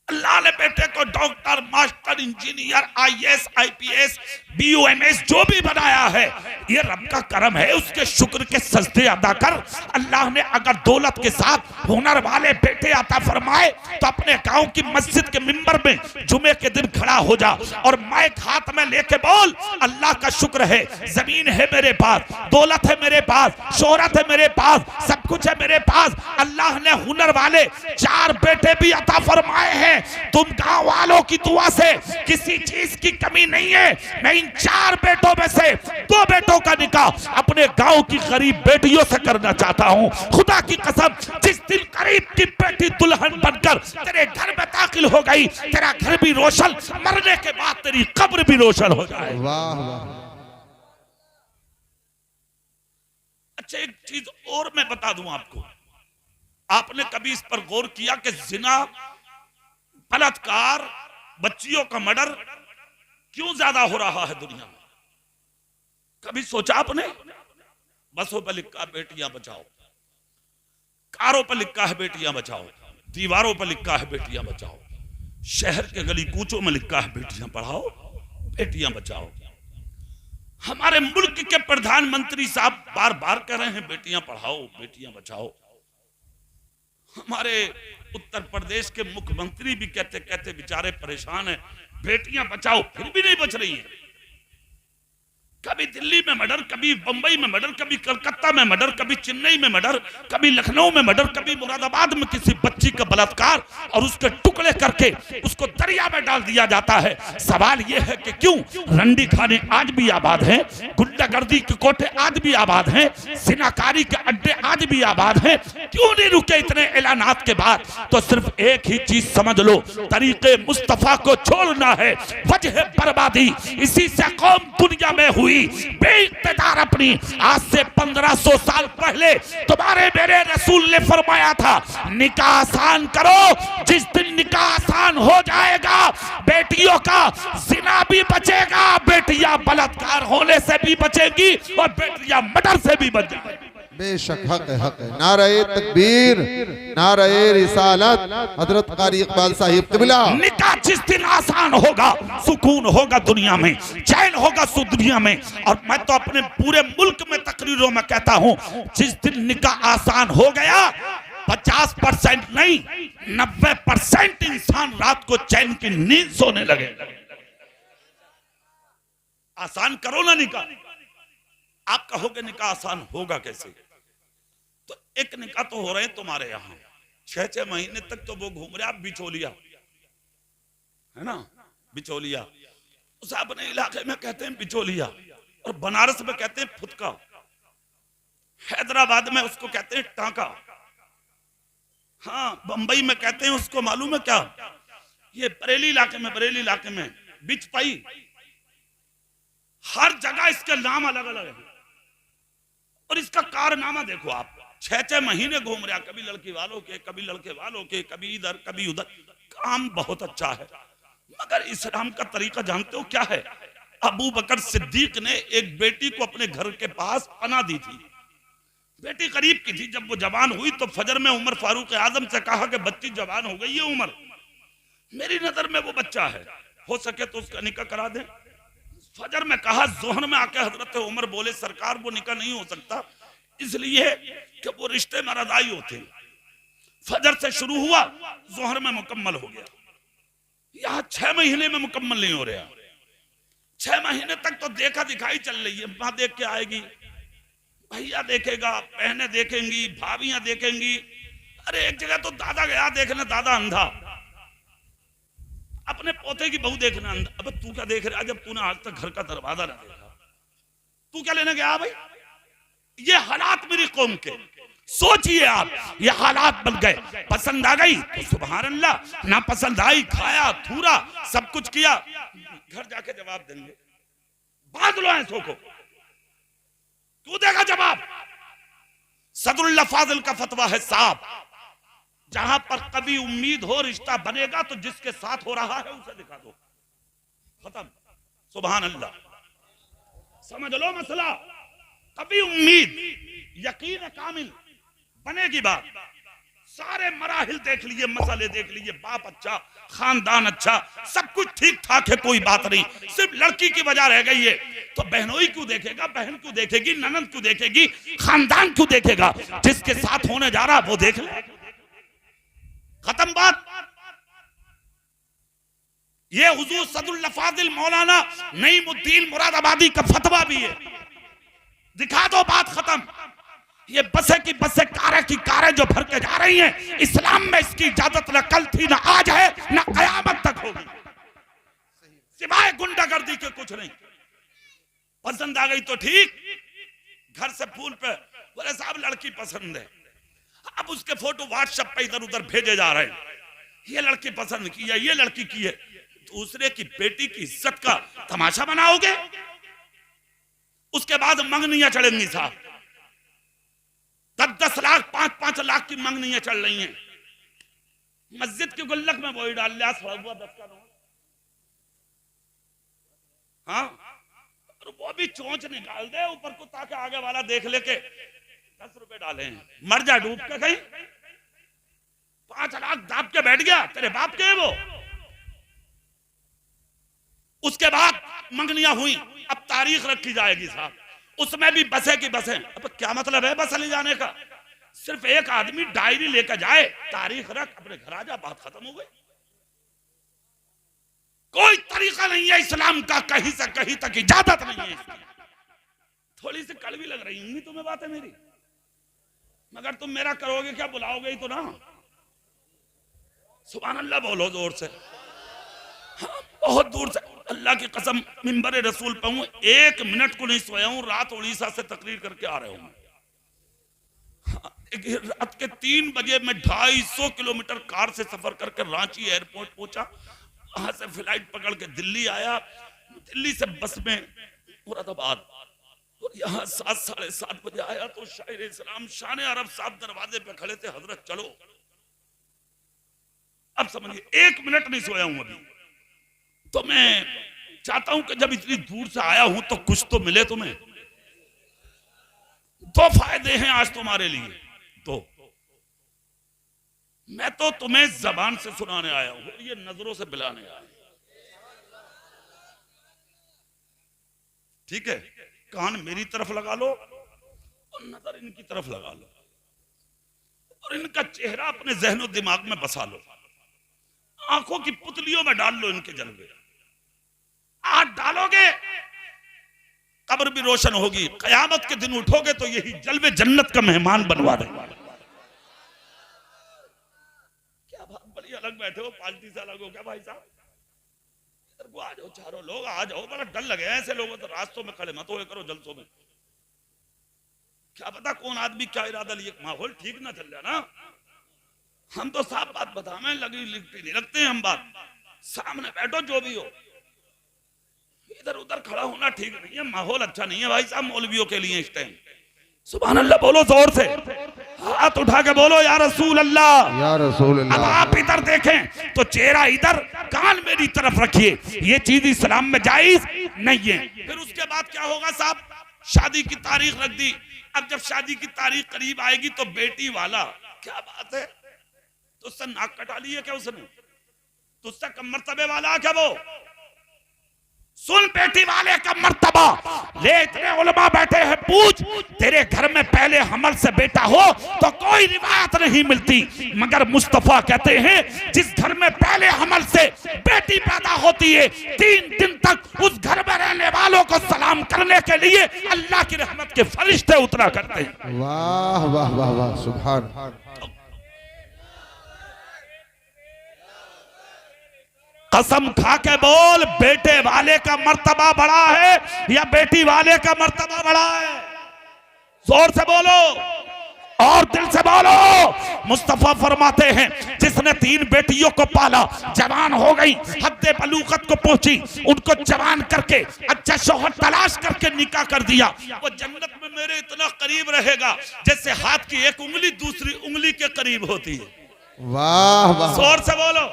S1: अल्लाह ने बेटे को doctor, master, engineer, IAS, IPS, BOMS जो भी बनाया है ये रब का करम है। उसके शुक्र के सजदे अदा कर। अल्लाह ने अगर दौलत के साथ हुनर वाले बेटे अता फरमाए तो अपने गांव की मस्जिद के मिंबर में जुमे के दिन खड़ा हो जा और माइक हाथ में लेके बोल, अल्लाह का शुक्र है, जमीन है मेरे पास, दौलत है मेरे पास, शोहरत है मेरे पास, सब कुछ है मेरे पास। अल्लाह ने हुनर वाले 4 बेटे भी अता फरमाए हैं। तुम गांव वालों की दुआ से किसी चीज की कमी नहीं है। मैं इन 4 बेटों में से 2 बेटों का निकाह अपने गांव की गरीब बेटियों से करना चाहता हूं। खुदा की कसम, जिस दिन गरीब की बेटी दुल्हन बनकर तेरे घर में दाखिल हो गई, तेरा घर भी रोशन, मरने के बाद तेरी कब्र भी रोशन हो जाए।
S2: वाह वाह।
S1: अच्छा, एक चीज और मैं बता दूं आपको, आपने कभी इस पर गौर किया कि जिना, बलात्कार, बच्चियों का मर्डर क्यों ज्यादा हो रहा है दुनिया में? कभी सोचा आपने? बसों पर लिखा बेटियां बचाओ, कारों पर लिखा है बेटियां बचाओ, दीवारों पर लिखा है बेटियां बचाओ, शहर के गली कूचों में लिखा है बेटियां पढ़ाओ, बेटियां बचाओ। हमारे मुल्क के प्रधानमंत्री साहब बार बार कह रहे हैं बेटियां पढ़ाओ, बेटियां बचाओ। हमारे उत्तर प्रदेश के मुख्यमंत्री भी कहते कहते बेचारे परेशान हैं, बेटियां बचाओ, फिर भी नहीं बच रही हैं। कभी दिल्ली में मर्डर, कभी बंबई में मर्डर, कभी कलकत्ता में मर्डर, कभी चेन्नई में मर्डर, कभी लखनऊ में मर्डर, कभी मुरादाबाद में किसी बच्ची का बलात्कार और उसके टुकड़े करके उसको दरिया में डाल दिया जाता है। सवाल यह है कि क्यों रंडी खाने आज भी आबाद हैं, गुंडागर्दी के कोठे आज भी आबाद हैं, जिनाकारी के अड्डे आज भी आबाद हैं, क्यों नहीं रुके इतने ऐलानात के बाद? तो सिर्फ एक ही चीज समझ लो, तरीके मुस्तफा को छोड़ना है, वजह बर्बादी। इसी से कौम दुनिया में हुई बेइख्तियार अपनी। आज से 1500 साल पहले तुम्हारे मेरे रसूल ने फरमाया था, निकाह आसान करो। जिस दिन निकाह आसान हो जाएगा, बेटियों का जिना भी बचेगा, बेटियां बलात्कार होने से भी बचेगी और बेटियां मर्डर से भी बच जाएंगी।
S2: बेशक हक है, हक है। नारे तकबीर, नारे रिसालत। हजरत कारी इकबाल साहिब क़िबला।
S1: निकाह जिस दिन आसान होगा, सुकून होगा दुनिया में, चैन होगा दुनिया में। और मैं तो अपने पूरे मुल्क में तकरीरों में कहता हूं, जिस दिन निकाह आसान हो गया, 50% नहीं 90% इंसान रात को चैन की नींद सोने लगे। आसान करो ना निकाह। आप कहोगे निकाह आसान होगा कैसे? तो एक निकाह तो हो रहे हैं तुम्हारे यहां, 6-6 महीने तक तो वो घूम रहे, आप बिचौलिया है ना, बिचौलिया। उसे अपने इलाके में कहते हैं बिचौलिया, और बनारस में कहते हैं फुतका, हैदराबाद में उसको कहते हैं टांका, हाँ बंबई में कहते हैं उसको मालूम है क्या, ये बरेली इलाके में बिचपाई। हर जगह इसके नाम अलग अलग है और इसका कारनामा देखो आप। 6-6 महीने घूम रहा, कभी लड़की वालों के, कभी लड़के वालों के, कभी इधर कभी उधर। काम बहुत अच्छा है, मगर इस्लाम का तरीका जानते हो क्या है? अबू बकर सिद्दीक ने एक बेटी को अपने घर के पास पनाह दी थी। बेटी करीब की थी, जब वो जवान हुई तो फजर में उमर फारूक आजम से कहा कि बच्ची जवान हो गई है उमर, मेरी नजर में वो बच्चा है, हो सके तो उसका निकाह करा दें। फजर में कहा, जोहर में आके हजरत उमर बोले, सरकार वो निकाह नहीं हो सकता, इसलिए कि वो रिश्ते नाराजाई होते। फजर से शुरू हुआ, जोहर में मुकम्मल हो गया। यहाँ 6 महीने में मुकम्मल नहीं हो रहा। 6 महीने तक तो देखा दिखाई चल रही है। माँ देख के आएगी, भैया देखेगा, बहनें देखेंगी, भाभियां देखेंगी। अरे एक जगह तो दादा गया देखने, दादा अंधा, अपने पोते की बहू देखना अंधा। अब तू क्या देख रहा, जब तूने आज तक घर का दरवाजा ना देखा, तू क्या लेने गया भाई? ये हालात मेरी कौम के, सोचिए आप, ये हालात बन गए। पसंद आ गई तो सुभान अल्लाह, ना पसंद आई खाया थूरा सब कुछ किया, घर जाके जवाब देंगे। बांध लो ऐसों को, क्यों देगा जवाब? सदरुल्लाह फाजिल का फतवा है साहब, जहां पर कभी उम्मीद हो रिश्ता बनेगा तो जिसके साथ हो रहा है उसे दिखा दो, खत्म। सुभान अल्लाह, समझ लो मसला। कभी उम्मीद, यकीन कामिल बनेगी बात। सारे मराहिल देख लिए, मसले देख लिए, बाप अच्छा, खानदान अच्छा, सब कुछ ठीक ठाक है, कोई बात नहीं, सिर्फ लड़की की वजह रह गई है। तो बहनोई क्यों देखेगा, बहन क्यों देखेगी, ननद क्यों देखेगी, खानदान क्यों देखेगा? जिसके साथ होने जा रहा वो देख ले, खत्म बात। ये हुजूर सदरुल्लाह फाजिल मौलाना नईमुद्दीन मुरादाबादी का फतवा भी है, दिखा दो, बात खत्म। ये बसें की बसें, कारें की कारें जो भर के जा रही हैं, इस्लाम में इसकी इजाजत न कल थी, न आज है, न कयामत तक होगी, सिवाय गुंडागर्दी के कुछ नहीं। पसंद आ गई तो ठीक, घर से फूल पे बोले साहब लड़की पसंद है, अब उसके फोटो व्हाट्सएप पे इधर उधर भेजे जा रहे हैं, ये लड़की पसंद की है, ये लड़की की है। दूसरे की बेटी की इज्जत का तमाशा बनाओगे? उसके बाद मंगनियां चढ़ेंगी साहब, 10-10 लाख 5-5 लाख की मंगनियां चल रही हैं। मस्जिद के गुल्लक में वही डाल लिया, 10 का नोट, हाँ, और वो भी चोंच निकाल दे ऊपर को, ताकि आगे वाला देख ले के 10 रुपए डाले हैं, मर जा डूब के कहीं। 5 लाख दाब के बैठ गया, तेरे बाप के वो। उसके बाद मंगनियां हुई, अब तारीख रखी जाएगी साहब, उसमें भी बसे की बसें। अब क्या मतलब है बस ले जाने का? सिर्फ एक आदमी डायरी लेकर जाए, तारीख रख, अपने घर आ जा, बात खत्म हो गई। कोई तरीका नहीं है इस्लाम का, कहीं से कहीं तक इजाजत नहीं है इसकी। थोड़ी सी कड़वी लग रही होंगी तुम्हें बातें मेरी, मगर तुम मेरा करोगे क्या, बुलाओगे ही तो ना। सुभान अल्लाह बोलो जोर से। हाँ, बहुत दूर से अल्लाह की कसम मिंबर रसूल पे हूं, 1 मिनट को नहीं सोया हूं। रात उड़ीसा से तकरीर करके आ रहे हूं। हाँ, रात के 3 बजे मैं 250 किलोमीटर कार से सफर करके रांची एयरपोर्ट पहुंचा। वहां से फ्लाइट पकड़ के दिल्ली आया, दिल्ली से बस में मुरादाबाद, और यहाँ 7 साढ़े 7 बजे आया तो शायर इस्लाम शान अरब साहब दरवाजे पे खड़े थे, हजरत चलो। अब समझिए 1 मिनट नहीं सोया हूं अभी। तो मैं चाहता हूं कि जब इतनी दूर से आया हूं तो कुछ तो मिले तुम्हें। 2 फायदे हैं आज तुम्हारे लिए। तो मैं तो तुम्हें जबान से सुनाने आया हूं, ये नजरों से बिलाने आया। ठीक है, कान मेरी तरफ लगा लो और नजर इनकी तरफ लगा लो, और इनका चेहरा अपने जहनो दिमाग में बसा लो, आंखों की पुतलियों में डाल लो इनके जलवे। आज डालोगे कब्र भी रोशन होगी, कयामत के दिन उठोगे तो यही जलवे जन्नत का मेहमान बनवा देंगे। क्या बात, बड़ी अलग बैठे हो, पार्टी से अलग हो क्या भाई साहब? इधर को आ जाओ, चारों लोग आ जाओ। बड़ा डर लगे ऐसे लोगों तो रास्तों में खड़े मत हो करो जलसों में। क्या पता कौन आदमी क्या इरादा लिए, माहौल ठीक ना चल जाए ना। हम तो साफ बात बतावे, लगी लिखती नहीं रखते हैं हम बात। सामने बैठो जो भी हो, इधर उधर खड़ा होना ठीक नहीं है, माहौल अच्छा नहीं है भाई साहब मौलवियों के लिए इस टाइम। सुभान अल्लाह बोलो जोर से, हाथ उठा के बोलो या रसूल अल्लाह, या रसूल अल्लाह। अब आप इधर देखें तो चेहरा इधर, कान मेरी तरफ रखिए, ये चीज इस्लाम में जायज नहीं है। फिर उसके बाद क्या होगा साहब, शादी की तारीख रख दी। अब जब शादी की तारीख करीब आएगी तो बेटी वाला, क्या बात है, तुझसे नाक कटा ली है क्या उसने? तुझसे कम मर्तबे वाला क्या वो? सुन बेटी वाले का मर्तबा ले, इतने उलमा बैठे हैं, पूछ तेरे घर में पहले हमल से बेटा हो तो कोई रिवायत नहीं मिलती, मगर मुस्तफा कहते हैं जिस घर में पहले हमल से बेटी पैदा होती है 3 दिन तक उस घर में रहने वालों को सलाम करने के लिए अल्लाह की रहमत के फरिश्ते उतरा करते हैं।
S2: वाह वाह वाह वाह, सुभान।
S1: कसम खा के बोल, बेटे वाले का मर्तबा बड़ा है या बेटी वाले का मर्तबा बड़ा है? जोर से बोलो और दिल से बोलो। मुस्तफा फरमाते हैं जिसने 3 बेटियों को पाला, जवान हो गई, हद्दे बलूगत को पहुंची, उनको जवान करके अच्छा शौहर तलाश करके निकाह कर दिया, वो जन्नत में मेरे इतना करीब रहेगा जैसे हाथ की एक उंगली दूसरी उंगली के करीब होती है।
S2: वाह वाह, जोर
S1: से बोलो।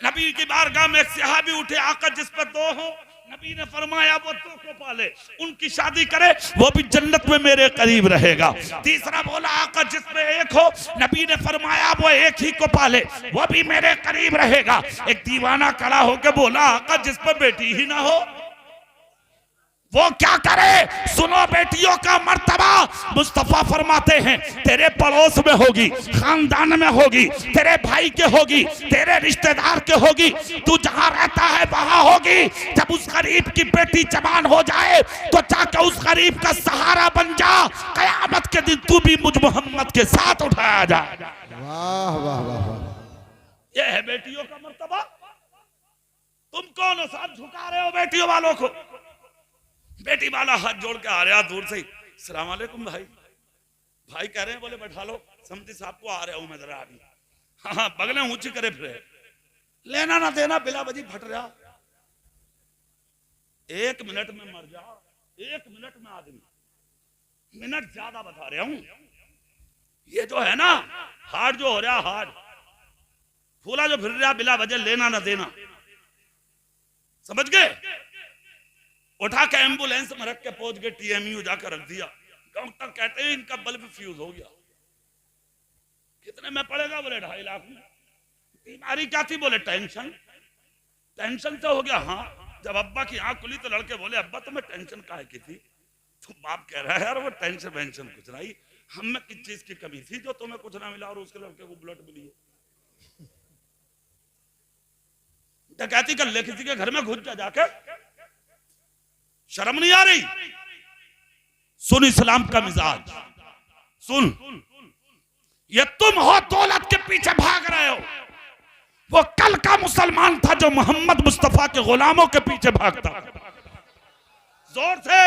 S1: नबी की बारगाह में एक सहाबी उठे, आका जिस पर 2 हो, नबी ने फरमाया वो 2 को पाले, उनकी शादी करे, वो भी जन्नत में मेरे करीब रहेगा। तीसरा बोला आका जिस पे 1 हो, नबी ने फरमाया वो 1 ही को पाले, वो भी मेरे करीब रहेगा। एक दीवाना खड़ा होकर बोला आका जिस पर बेटी ही ना हो वो क्या करे? सुनो बेटियों का मर्तबा, मुस्तफा फरमाते हैं तेरे पड़ोस में होगी, खानदान में होगी, तेरे भाई के होगी, तेरे रिश्तेदार के होगी, तू जहां रहता है वहां होगी। जब उस गरीब की बेटी जवान हो जाए तो जाकर उस गरीब का सहारा बन जा, कयामत के दिन तू भी मुझ मोहम्मद के साथ उठाया जाए।
S2: वाह वाह वाह,
S1: यह है बेटियों का मर्तबा। तुम कौन हो साहब झुका रहे हो बेटियों वालों को? बेटी वाला हाथ जोड़ के आ रहा दूर से ही, सलाम वालेकुम भाई। भाई कह रहे हैं, बोले बैठा लो, समझी साहब को आ रहा हूं मैं जरा अभी। हाँ बगले ऊंची करे फिर, लेना ना देना बिला बजी फट रहा। 1 मिनट में मर जा, 1 मिनट में आदमी, मिनट ज्यादा बता रहा हूं। ये जो है ना हार्ट जो हो रहा, हार्ट फूला जो फिर रहा बिला वजह, लेना ना देना, समझ गए? उठा के एम्बुलेंस में रख के पहुंच गए, TMU जाकर रख दिया। डॉक्टर कहते हैं इनका बल्ब फ्यूज हो गया। कितने में पड़ेगा? बोले 2.5 लाख में। बीमारी क्या थी? बोले टेंशन। टेंशन से हो गया। हाँ, जब अब्बा की आंख खुली तो लड़के बोले अब्बा तुम्हें टेंशन काहे की थी? तो बाप कह रहा है यार वो टेंशन वेंशन कुछ नहीं, हम में किस चीज की कमी थी जो तुम्हें कुछ ना मिला और उसके लड़के को ब्लड मिली है। डकैती कर ले किसी के घर में घुस जा जाके, शर्म नहीं आ रही? सुन इस्लाम का मिजाज सुन। ये तुम हो दौलत के पीछे भाग रहे हो, वो कल का मुसलमान था जो मोहम्मद मुस्तफा के गुलामों के पीछे भागता। जोर से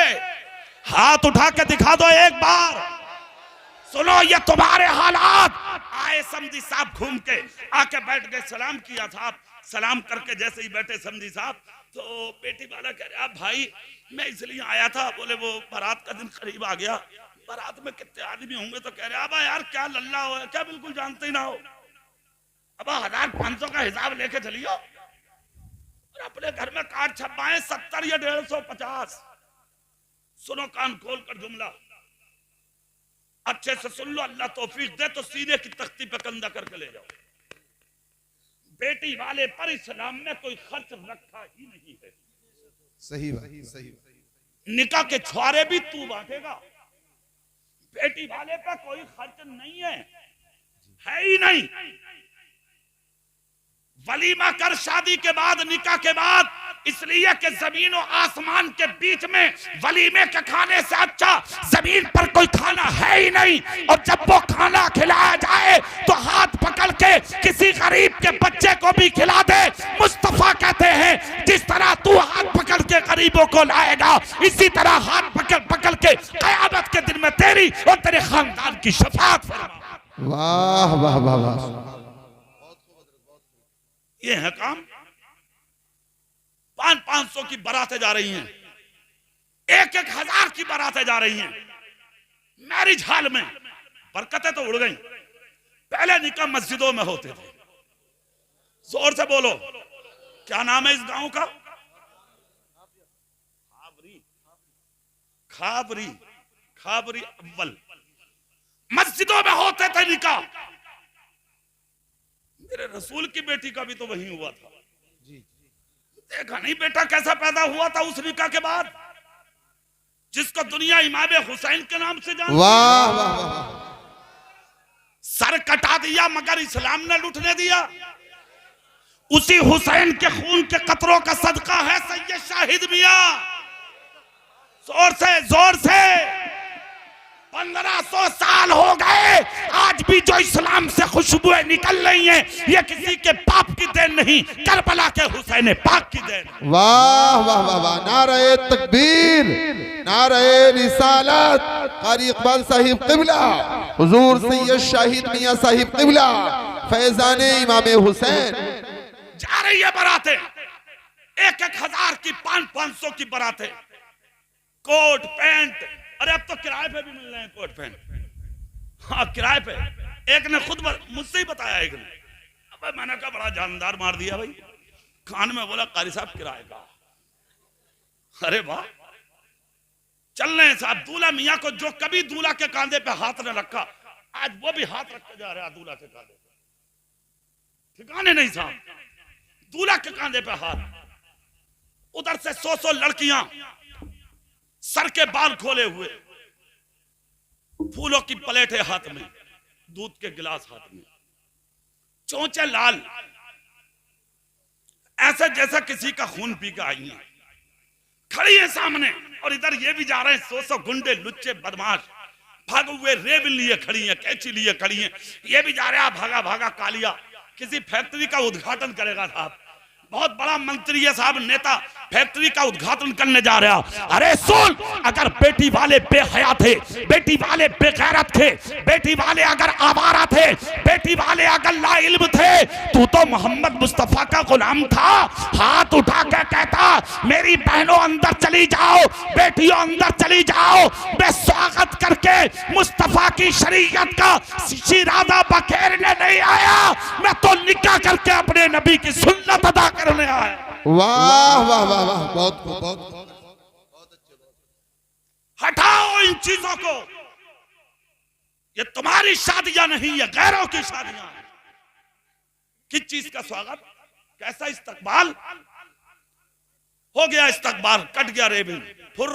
S1: हाथ उठा के दिखा दो एक बार। सुनो, ये तुम्हारे हालात। आए समधी साहब घूम के आके बैठ गए, सलाम किया था। सलाम करके जैसे ही बैठे समधी साहब, तो बेटी वाला कह रहा भाई मैं इसलिए आया था। बोले वो बारात का दिन करीब आ गया, बारात में कितने आदमी होंगे? तो कह रहे अब यार क्या लल्ला हो क्या, बिल्कुल जानते ही ना हो। अब 1500 का हिसाब लेके चलियो और अपने घर में कार्ड छपवाएं 70 या 150। सुनो कान खोल कर जुमला अच्छे से सुन लो, अल्लाह तौफीक दे तो सीने की तख्ती पे कंधा करके ले जाओ। बेटी वाले पर इस्लाम में कोई खर्च रखा ही नहीं है।
S2: सही बात, सही।
S1: निकाह के छुआरे भी तू बांटेगा, बेटी वाले पे कोई खर्च नहीं है ही नहीं। वलीमा कर शादी के बाद, निकाह के बाद, इसलिए कि जमीन और आसमान के बीच में वलीमे के खाने से अच्छा जमीन पर कोई खाना है ही नहीं। और जब वो खाना खिलाया जाए तो हाथ पकड़ के किसी गरीब के बच्चे को भी खिला दे। मुस्तफा कहते हैं जिस तरह तू हाथ पकड़ के गरीबों को लाएगा, इसी तरह हाथ पकड़ पकड़ के कयामत के दिन में तेरी और तेरे खानदान की शफाअत फरमा।
S2: वाह वाह वाह वाह।
S1: ये है काम। 500 की बारातें जा रही हैं, 1000 की बारातें जा रही हैं मैरिज हॉल में। बरकतें तो उड़ गई। पहले निकाह मस्जिदों में होते थे। जोर से बोलो, क्या नाम है इस गांव का? खाबरी। खाबरी अव्वल मस्जिदों में होते थे निकाह। मेरे रसूल की बेटी का भी तो वही हुआ था। देखा नहीं बेटा कैसा पैदा हुआ था उस निकाह के बाद, जिसको दुनिया इमाम हुसैन के नाम से जानती है।
S2: वाह वाह वाह।
S1: सर कटा दिया मगर इस्लाम ने लुटने दिया। उसी हुसैन के खून के कतरों का सदका है सैयद शाहिद मियां। जोर से जोर से 1500 साल हो गए, आज भी जो इस्लाम से खुशबुएं निकल रही हैं, ये किसी के पाप की देन नहीं, करबला के हुसैन पाक की देन।
S2: वाह वाह वाह वाह। नारे तकबीर, नारे रिसालत। कारी इकबाल साहिब क़िबला, हुजूर सैयद शाहिद मियां साहिब क़िबला, फैजान इमाम हुसैन।
S1: जा रही है बारातें, 1000 की 500 की बारातें, कोट पैंट। अरे अब तो किराए पे भी मिल रहे हैं कोट पैंट। हाँ किराए पे। एक ने खुद मुझसे ही बताया, एक ने। अब मैंने कहा बड़ा जानदार मार दिया भाई। खान में बोला कारी साहब किराए का। अरे वाह, चल रहे हैं साहब। दूल्हा मियाँ को जो कभी दूल्हा के कांधे पे हाथ न रखा, आज वो भी हाथ रख के जा रहा है दूल्हा के कांधे पे। ठिकाने नहीं साहब, दूल्हा के कांधे पे हाथ। उधर से 100 लड़कियां सर के बाल खोले हुए, फूलों की प्लेटें हाथ में, दूध के गिलास हाथ में, चोंचे लाल, ऐसा जैसा किसी का खून पी के आई है। खड़ी है सामने और इधर ये भी जा रहे हैं 100 गुंडे लुच्चे बदमाश, भागे हुए रेब लिए खड़ी हैं, कैंची लिए खड़ी हैं। ये भी जा रहा भागा भागा कालिया, किसी फैक्ट्री का उद्घाटन करेगा साहब। बहुत बड़ा मंत्री है साहब, नेता, फैक्ट्री का उद्घाटन करने जा रहा। अरे सुन, अगर बेटी वाले बेहया थे, बेटी वाले बेगैरत थे, बेटी वाले अगर आवारा थे, बेटी वाले अगर लाइल्म थे, तू तो मोहम्मद मुस्तफा का गुलाम था। हाथ उठा के कहता मेरी बहनों अंदर चली जाओ, बेटियों अंदर चली जाओ। मैं स्वागत करके मुस्तफा की शरीयत का शिरादा बखेरने नहीं आया, मैं तो निकाह करके अपने नबी की सुन्नत अदा करने आया।
S2: वाह वाह वाह वाह। बहुत अच्छे।
S1: हटाओ इन चीजों को। ये तुम्हारी शादियां नहीं, ये गैरों की शादियां हैं। किस चीज का स्वागत, कैसा इस्तकबाल हो गया, इस्तकबाल कट गया रेबिन, फुर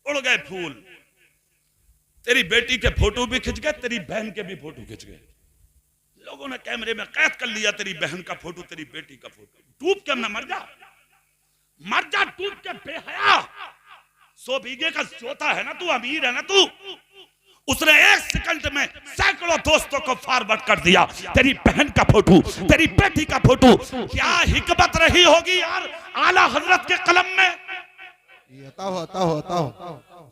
S1: उड़ गए फूल। तेरी बेटी के फोटो भी खिंच गए, तेरी बहन के भी फोटो खिंच गए। लोगों ने कैमरे में कैद कर लिया तेरी बहन का फोटो, तेरी बेटी का फोटो। डूब के न मर जा, मर जा डूब के बेहया। 100 बीघे का जोता है ना तू, अमीर है ना तू। उसने 1 सेकंड में सैकड़ों दोस्तों को फॉरवर्ड कर दिया तेरी बहन का फोटो, तेरी बेटी का फोटो। क्या हिकमत रही होगी यार आला हजरत के कलम में।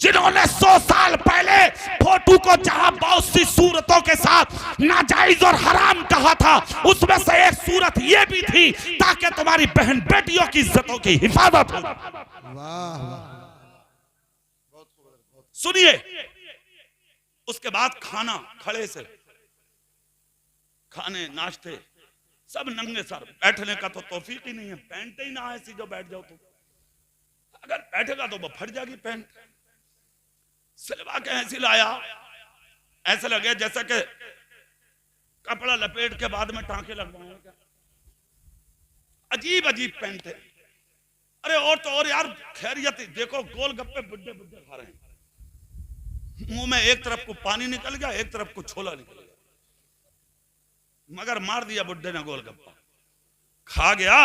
S1: जिन्होंने 100 साल पहले फोटो को जहां बहुत सी सूरतों के साथ नाजायज और हराम कहा था, उसमें से एक सूरत ये भी थी ताकि तुम्हारी बहन बेटियों की इज्जतों की हिफाजत हो। सुनिए, उसके बाद खाना, खड़े से खाने नाश्ते सब नंगे सर। बैठने का तो तौफीक ही नहीं है, पैंट ही ना है सीधो बैठ जाओ तो। अगर बैठेगा तो वो फट जाएगी पैंट। सिलवा के ऐसी लाया, ऐसे लगे जैसा कि कपड़ा लपेट के बाद में टांके लगवाए क्या। अजीब अजीब पैंट है। अरे और तो और यार खैरियत, देखो गोलगप्पे बुड्ढे बुड्ढे खा रहे हैं, मुंह में एक तरफ को पानी निकल गया, एक तरफ को छोला निकल गया, मगर मार दिया बुड्ढे ने गोलगप्पा, खा गया।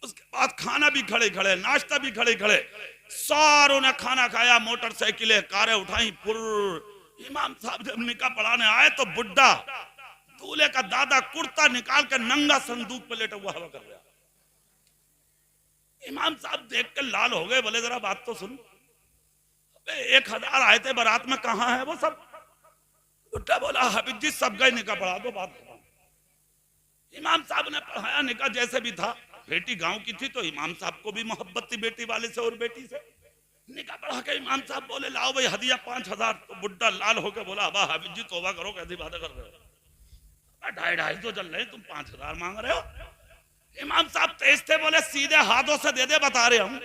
S1: उसके बाद खाना भी खड़े खड़े, नाश्ता भी खड़े खड़े, सारों ने खाना खाया, मोटरसाइकिलें कारें उठाई। पुर इमाम साहब जब निकाह पढ़ाने आए तो बुड्ढा दूल्हे का दादा कुर्ता निकाल कर नंगा संदूक पे लेटा हुआ हवा कर रहा। इमाम साहब देख के लाल हो गए, बोले जरा बात तो सुन, 1000 आए थे बारात में, कहां है वो सब। बुड्ढा बोला हाफिज जी सब गए, निकाह पढ़ा दो, बात खत्म। इमाम साहब ने पढ़ाया, निकाह जैसे भी था। बेटी गांव की थी तो इमाम साहब को भी मोहब्बत थी बेटी वाले से और बेटी से। निकाह पढ़ा के इमाम साहब बोले लाओ भाई हदिया 5000। तो बुड्ढा लाल होकर बोला अबा हाफिज जी तौबा करो, कैसी बातें कर रहे हो, 2.5 तो चल रहे, तुम 5000 मांग रहे हो। इमाम साहब तेज थे, बोले सीधे हाथों से दे दे, बता रहे हम।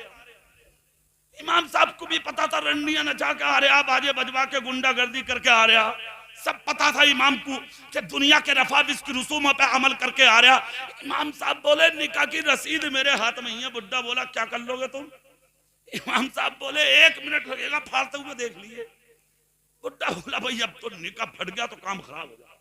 S1: इमाम साहब को भी पता था रंडियां नचा के आ रहा, बाजे बजवा के गुंडागर्दी करके आ रहा, सब पता था इमाम को कि दुनिया के रफाविस की रसूमों पे अमल करके आ रहा। इमाम साहब बोले निकाह की रसीद मेरे हाथ में ही है। बुड्ढा बोला क्या कर लोगे तुम। इमाम साहब बोले 1 मिनट लगेगा, फाड़ते हुए देख लिए। बुड्ढा बोला भाई अब तो निकाह फट गया तो काम खराब हो गया।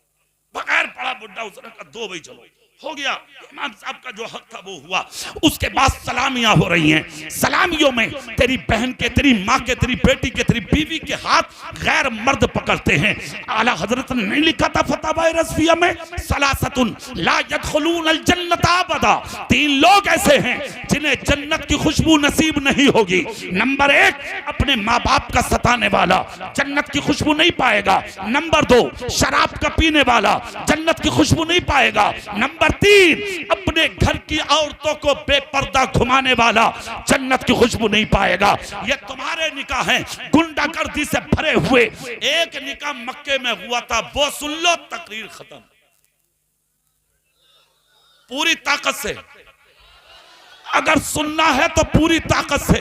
S1: बगैर पढ़ा बुड्ढा उसने कहा दो भाई चलो, हो गया। इमाम साहब का जो हक था वो हुआ। उसके बाद सलामियां हो रही हैं। सलामियों में तेरी बहन के, तेरी माँ के, तेरी बेटी के, तेरी बीवी के हाथ गैर मर्द पकड़ते हैं। आला हजरत ने नहीं लिखा था फतवा रज़विया में, सलासतुन ला यदखुलून अल जन्नत अबदा, 3 लोग ऐसे हैं जिन्हें जन्नत की खुशबू नसीब नहीं होगी। नंबर 1 अपने माँ बाप का सताने वाला जन्नत की खुशबू नहीं पाएगा। नंबर 2 शराब का पीने वाला जन्नत की खुशबू नहीं पाएगा। नंबर 3 अपने घर की औरतों को बेपर्दा घुमाने वाला जन्नत की खुशबू नहीं पाएगा। ये तुम्हारे निकाह हैं गुंडागर्दी से भरे हुए। एक निकाह मक्के में हुआ था, वो सुन लो, तकरीर खत्म। पूरी ताकत से, अगर सुनना है तो पूरी ताकत से।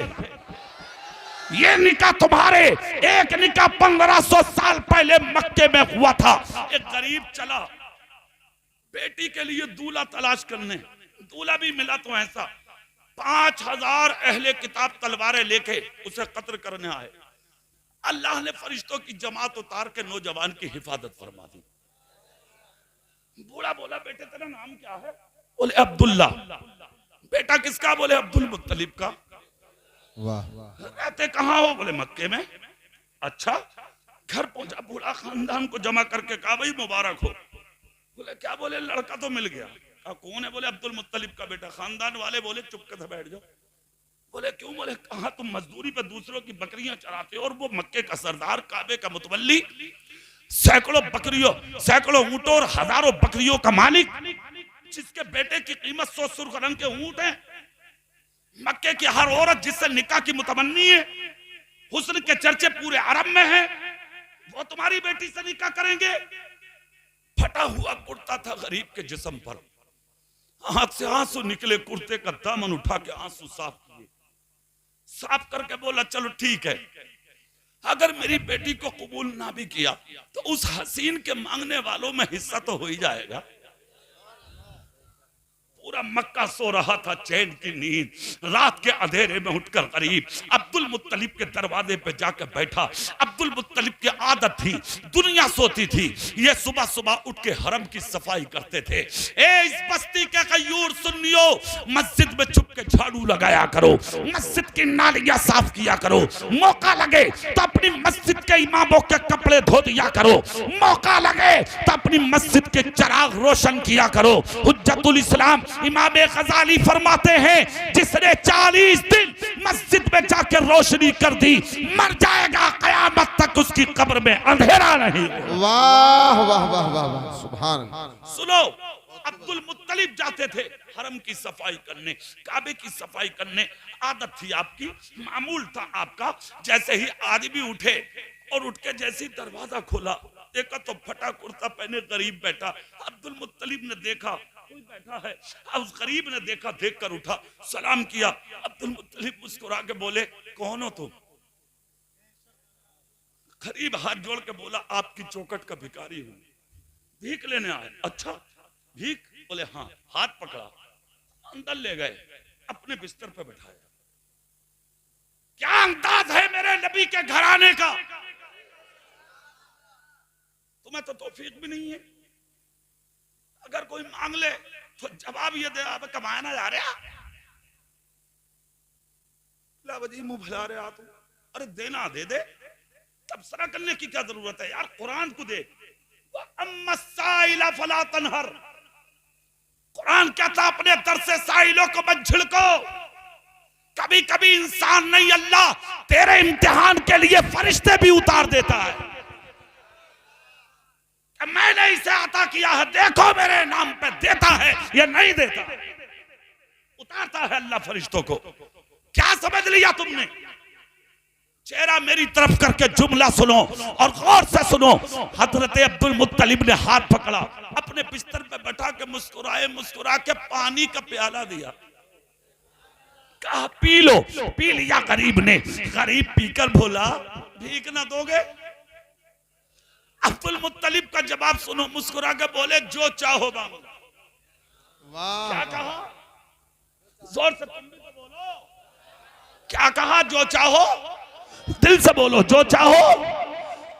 S1: ये निकाह तुम्हारे, एक निकाह 1500 साल पहले मक्के में हुआ था। एक गरीब चला बेटी के लिए दूल्हा तलाश करने, दूल्हा भी मिला तो ऐसा 5000 अहले किताब तलवारें लेके उसे कत्ल करने आए। अल्लाह ने फरिश्तों की जमात उतार के नौजवान की हिफाजत फरमा दी। बूढ़ा बोला बेटे तेरा नाम क्या है। बोले अब्दुल्ला। बेटा किसका। बोले अब्दुल मुत्तलिब का।
S2: वाह।
S1: रहते कहाँ हो। बोले मक्के में। अच्छा। घर पहुंचा, बूढ़ा खानदान को जमा करके कहा भाई मुबारक हो। बोले क्या। बोले लड़का तो मिल गया। कहा कौन है। बोले अब्दुल मुत्तलिब का बेटा। खानदान वाले बोले चुपके से बैठ जाओ। बोले क्यों। बोले कहा तुम मजदूरी पे दूसरों की बकरियां चराते हो और वो मक्के का सरदार, काबे का मुतवल्ली, सैकड़ों बकरियों, सैकड़ों ऊंटों और हजारों बकरियों का मालिक, जिसके बेटे की कीमत 100 सुर्ख रंग के ऊंट है। मक्के की हर औरत जिससे निकाह की मुतमन्नी है, हुस्न के चर्चे पूरे अरब में है, वो तुम्हारी बेटी से निकाह करेंगे। फटा हुआ कुर्ता था गरीब के जिस्म पर, हाथ से आंसू निकले, कुर्ते का दामन उठा के आंसू साफ किए। साफ करके बोला चलो ठीक है, अगर मेरी बेटी को कबूल ना भी किया तो उस हसीन के मांगने वालों में हिस्सा तो हो ही जाएगा। पूरा मक्का सो रहा था चैन की नींद। रात के अंधेरे में उठकर गरीब अब्दुल मुत्तलिब के दरवाजे पे जाकर बैठा। अब्दुल मुत्तलिब की आदत थी, दुनिया सोती थी, ये सुबह सुबह उठ के हरम की सफाई करते थे। इस बस्ती के गयूर सुन्नियों, मस्जिद में छुप के झाड़ू लगाया करो, मस्जिद की नालियां साफ किया करो, मौका लगे तो अपनी मस्जिद के इमामों के कपड़े धो दिया करो, मौका लगे तो अपनी मस्जिद के चिराग रोशन किया करो। हुज्जतुल इस्लाम इमाम गजाली फरमाते हैं, जिसने 40 दिन मस्जिद में जाकर रोशनी कर दी मर जाएगा, कयामत तक उसकी कब्र में अंधेरा नहीं।
S2: वाह वाह वाह वाह वाह, सुभान अल्लाह।
S1: सुनो, अब्दुल मुत्तलिब जाते थे हरम की सफाई करने, काबे की सफाई करने, आदत थी आपकी, मामूल था आपका। जैसे ही आदमी उठे और उठ के जैसे ही दरवाजा खोला, देखा तो फटा कुर्ता पहने गरीब बैठा। अब्दुल मुत्तलिब ने देखा कोई बैठा है, उस गरीब ने देखा, देखकर उठा, सलाम किया। अब्दुल मुत्तलिब मुस्कुरा के बोले, कौन हो तुम? गरीब हाथ जोड़ के बोला, आपकी चौखट का भिखारी हूं, भीख लेने आए। अच्छा भीख? बोले हाँ। हाथ पकड़ा, अंदर ले गए, अपने बिस्तर पे बैठाया। क्या अंदाज है मेरे नबी के घराने का! तुम्हें तो तौफीक भी नहीं है, अगर कोई मांग ले तो जवाब ये दे, अब कमाया ना जा रहा, वजी मुंह भला रहे तू, अरे देना दे दे, तबसरा करने की क्या जरूरत है यार, कुरान को दे। फला तनहर, कुरान कहता अपने दर से साइलों को मत झिड़को। कभी कभी इंसान नहीं, अल्लाह तेरे इम्तिहान के लिए फरिश्ते भी उतार देता है। मैंने इसे अता किया है, देखो मेरे नाम पे देता है या नहीं देता, उतारता है अल्लाह फरिश्तों को। क्या समझ लिया तुमने? चेहरा मेरी तरफ करके जुमला सुनो और गौर से सुनो। हजरत अब्दुल मुत्तलिब ने हाथ पकड़ा, अपने बिस्तर पे बैठा के मुस्कुराए, मुस्कुरा के पानी का प्याला दिया, कहा पी लो। पी लिया गरीब ने। गरीब पीकर बोला, भीख ना दोगे? अब्दुल मुत्तलिब का जवाब सुनो, मुस्कुरा के बोले, जो चाहो मांगो। क्या कहा? जोर से तुम भी तो बोलो, क्या कहा? जो चाहो, दिल से बोलो, जो चाहो।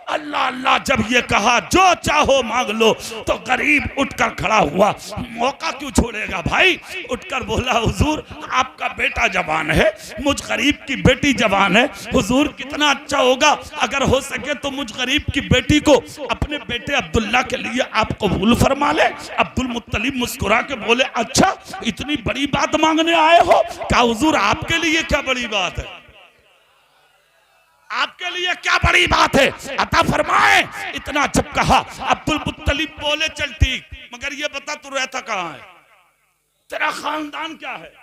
S1: अल्लाह अल्लाह जब ये कहा जो चाहो मांग लो, तो गरीब उठकर खड़ा हुआ। मौका क्यों छोड़ेगा भाई? उठकर बोला, हुजूर आपका बेटा जवान है, मुझ गरीब की बेटी जवान है, हुजूर कितना अच्छा होगा अगर हो सके तो मुझ गरीब की बेटी को अपने बेटे अब्दुल्ला के लिए आप कबूल फरमा ले। अब्दुल मुत्तलिब मुस्कुरा के बोले, अच्छा इतनी बड़ी बात मांगने आए हो? क्या हुजूर आपके लिए क्या बड़ी बात है? आपके लिए क्या बड़ी बात है, अता फरमाए। इतना जब कहा, अब्दुल मुत्तलिब बोले, चल ठीक, मगर ये बता तू रहता कहाँ है, तेरा खानदान क्या है,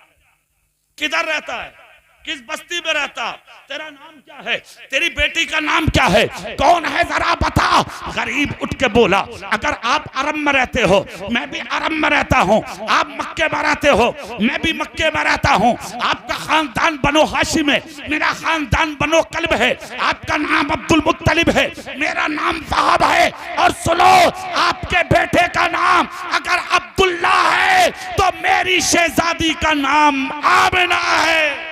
S1: किधर रहता है, किस बस्ती में रहता, तेरा नाम क्या है, तेरी बेटी का नाम क्या है, कौन है जरा बता। गरीब उठ के बोला, अगर आप अरब में रहते हो मैं भी अरब में रहता हूँ, आप मक्के में रहते हो मैं भी मक्के में रहता हूँ, आपका खानदान बनो हाशिम है, मेरा खानदान बनो कल्ब है, आपका नाम अब्दुल मुत्तलिब है, मेरा नाम वहाब है, और सुनो आपके बेटे का नाम अगर अब्दुल्ला है तो मेरी शहजादी का नाम आमिना है।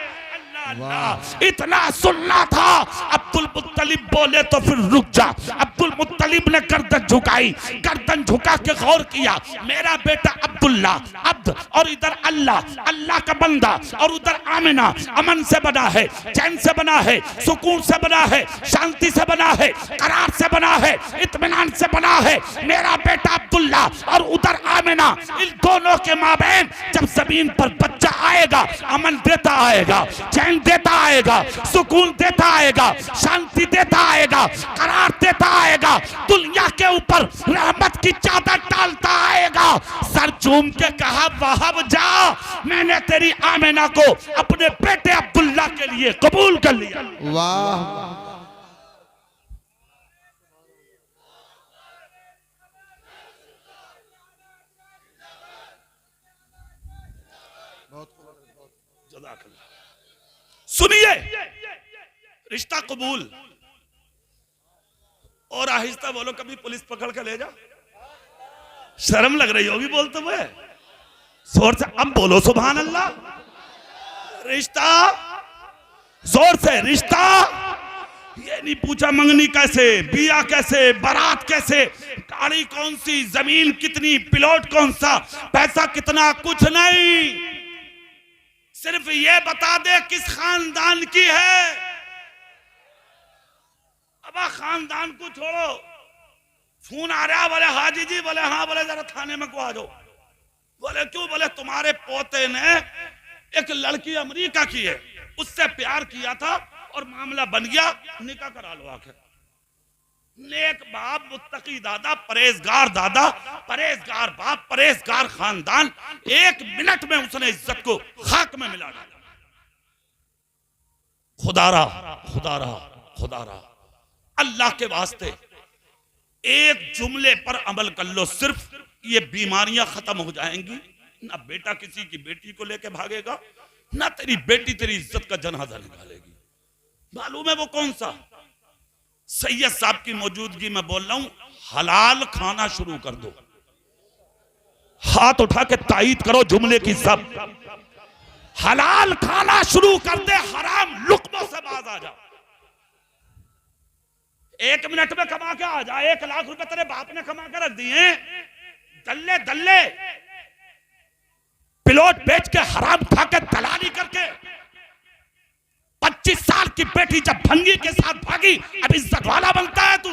S1: इतना सुनना था। अब्दुल मुत्तलिब बोले, तो फिर रुक जा। अब्दुल मुत्तलिब ने गर्दन झुकाई, गर्दन झुका के गौर किया, मेरा बेटा अब्दुल्ला अब्द, और इधर अल्लाह, अल्लाह का बंदा, और उधर आमिना, अमन से बना है, चैन से बना है, सुकून से बना है, शांति से बना है, करार से बना है, इत्मीनान से बना है। मेरा बेटा अब्दुल्ला और उधर आमिना, इन दोनों के माबैन जब जमीन पर बच्चा आएगा, अमन देता आएगा, चैन देता आएगा, सुकून देता आएगा, शांति देता आएगा, करार देता आएगा, दुनिया के ऊपर रहमत की चादर डालता आएगा। सर चूम के कहा, वहाब जा, मैंने तेरी आमिना को अपने बेटे अब्दुल्ला के लिए कबूल कर लिया।
S2: वाह,
S1: सुनिए, रिश्ता कबूल। और आहिस्ता बोलो, कभी पुलिस पकड़ के ले जा। शर्म लग रही होगी बोलते हुए, जोर से अब बोलो सुभान अल्लाह। रिश्ता, जोर से रिश्ता। ये नहीं पूछा मंगनी कैसे, बिया कैसे, बारात कैसे, गाड़ी कौन सी, जमीन कितनी, प्लॉट कौन सा, पैसा कितना, कुछ नहीं। सिर्फ ये बता दे किस खानदान की है। अब खानदान को छोड़ो, फोन आ रहा, बोले हाजी जी, बोले हाँ, बोले जरा थाने में को आ जाओ। बोले क्यों? बोले तुम्हारे पोते ने एक लड़की अमेरिका की है, उससे प्यार किया था और मामला बन गया, निकाह करा लो आखिर। नेक बाप, मुत्तकी दादा, परहेजगार दादा, परहेजगार बाप, परहेजगार खानदान, 1 मिनट में उसने इज्जत को खाक में मिला डाला। खुदारा खुदारा खुदारा, अल्लाह के वास्ते एक जुमले पर अमल कर लो, सिर्फ ये बीमारियां खत्म हो जाएंगी। ना बेटा किसी की बेटी को लेके भागेगा, ना तेरी बेटी तेरी इज्जत का जनाजा निकालेगी। मालूम है वो कौन सा? सैयद साहब की मौजूदगी में बोल रहा हूं, हलाल खाना शुरू कर दो। हाथ उठा के तायीद करो जुमले की सब। हलाल खाना शुरू कर दे, हराम लुक्मों से बाज आ जा। 1 मिनट में कमा के आ जा। 1 लाख रुपए तेरे बाप ने कमा के रख दिए, दल्ले दल्ले प्लॉट बेच के, हराम खा के, दलाली करके। 25 साल की बेटी जब भंगी के साथ भागी, अब इज्जत वाला बनता है तू।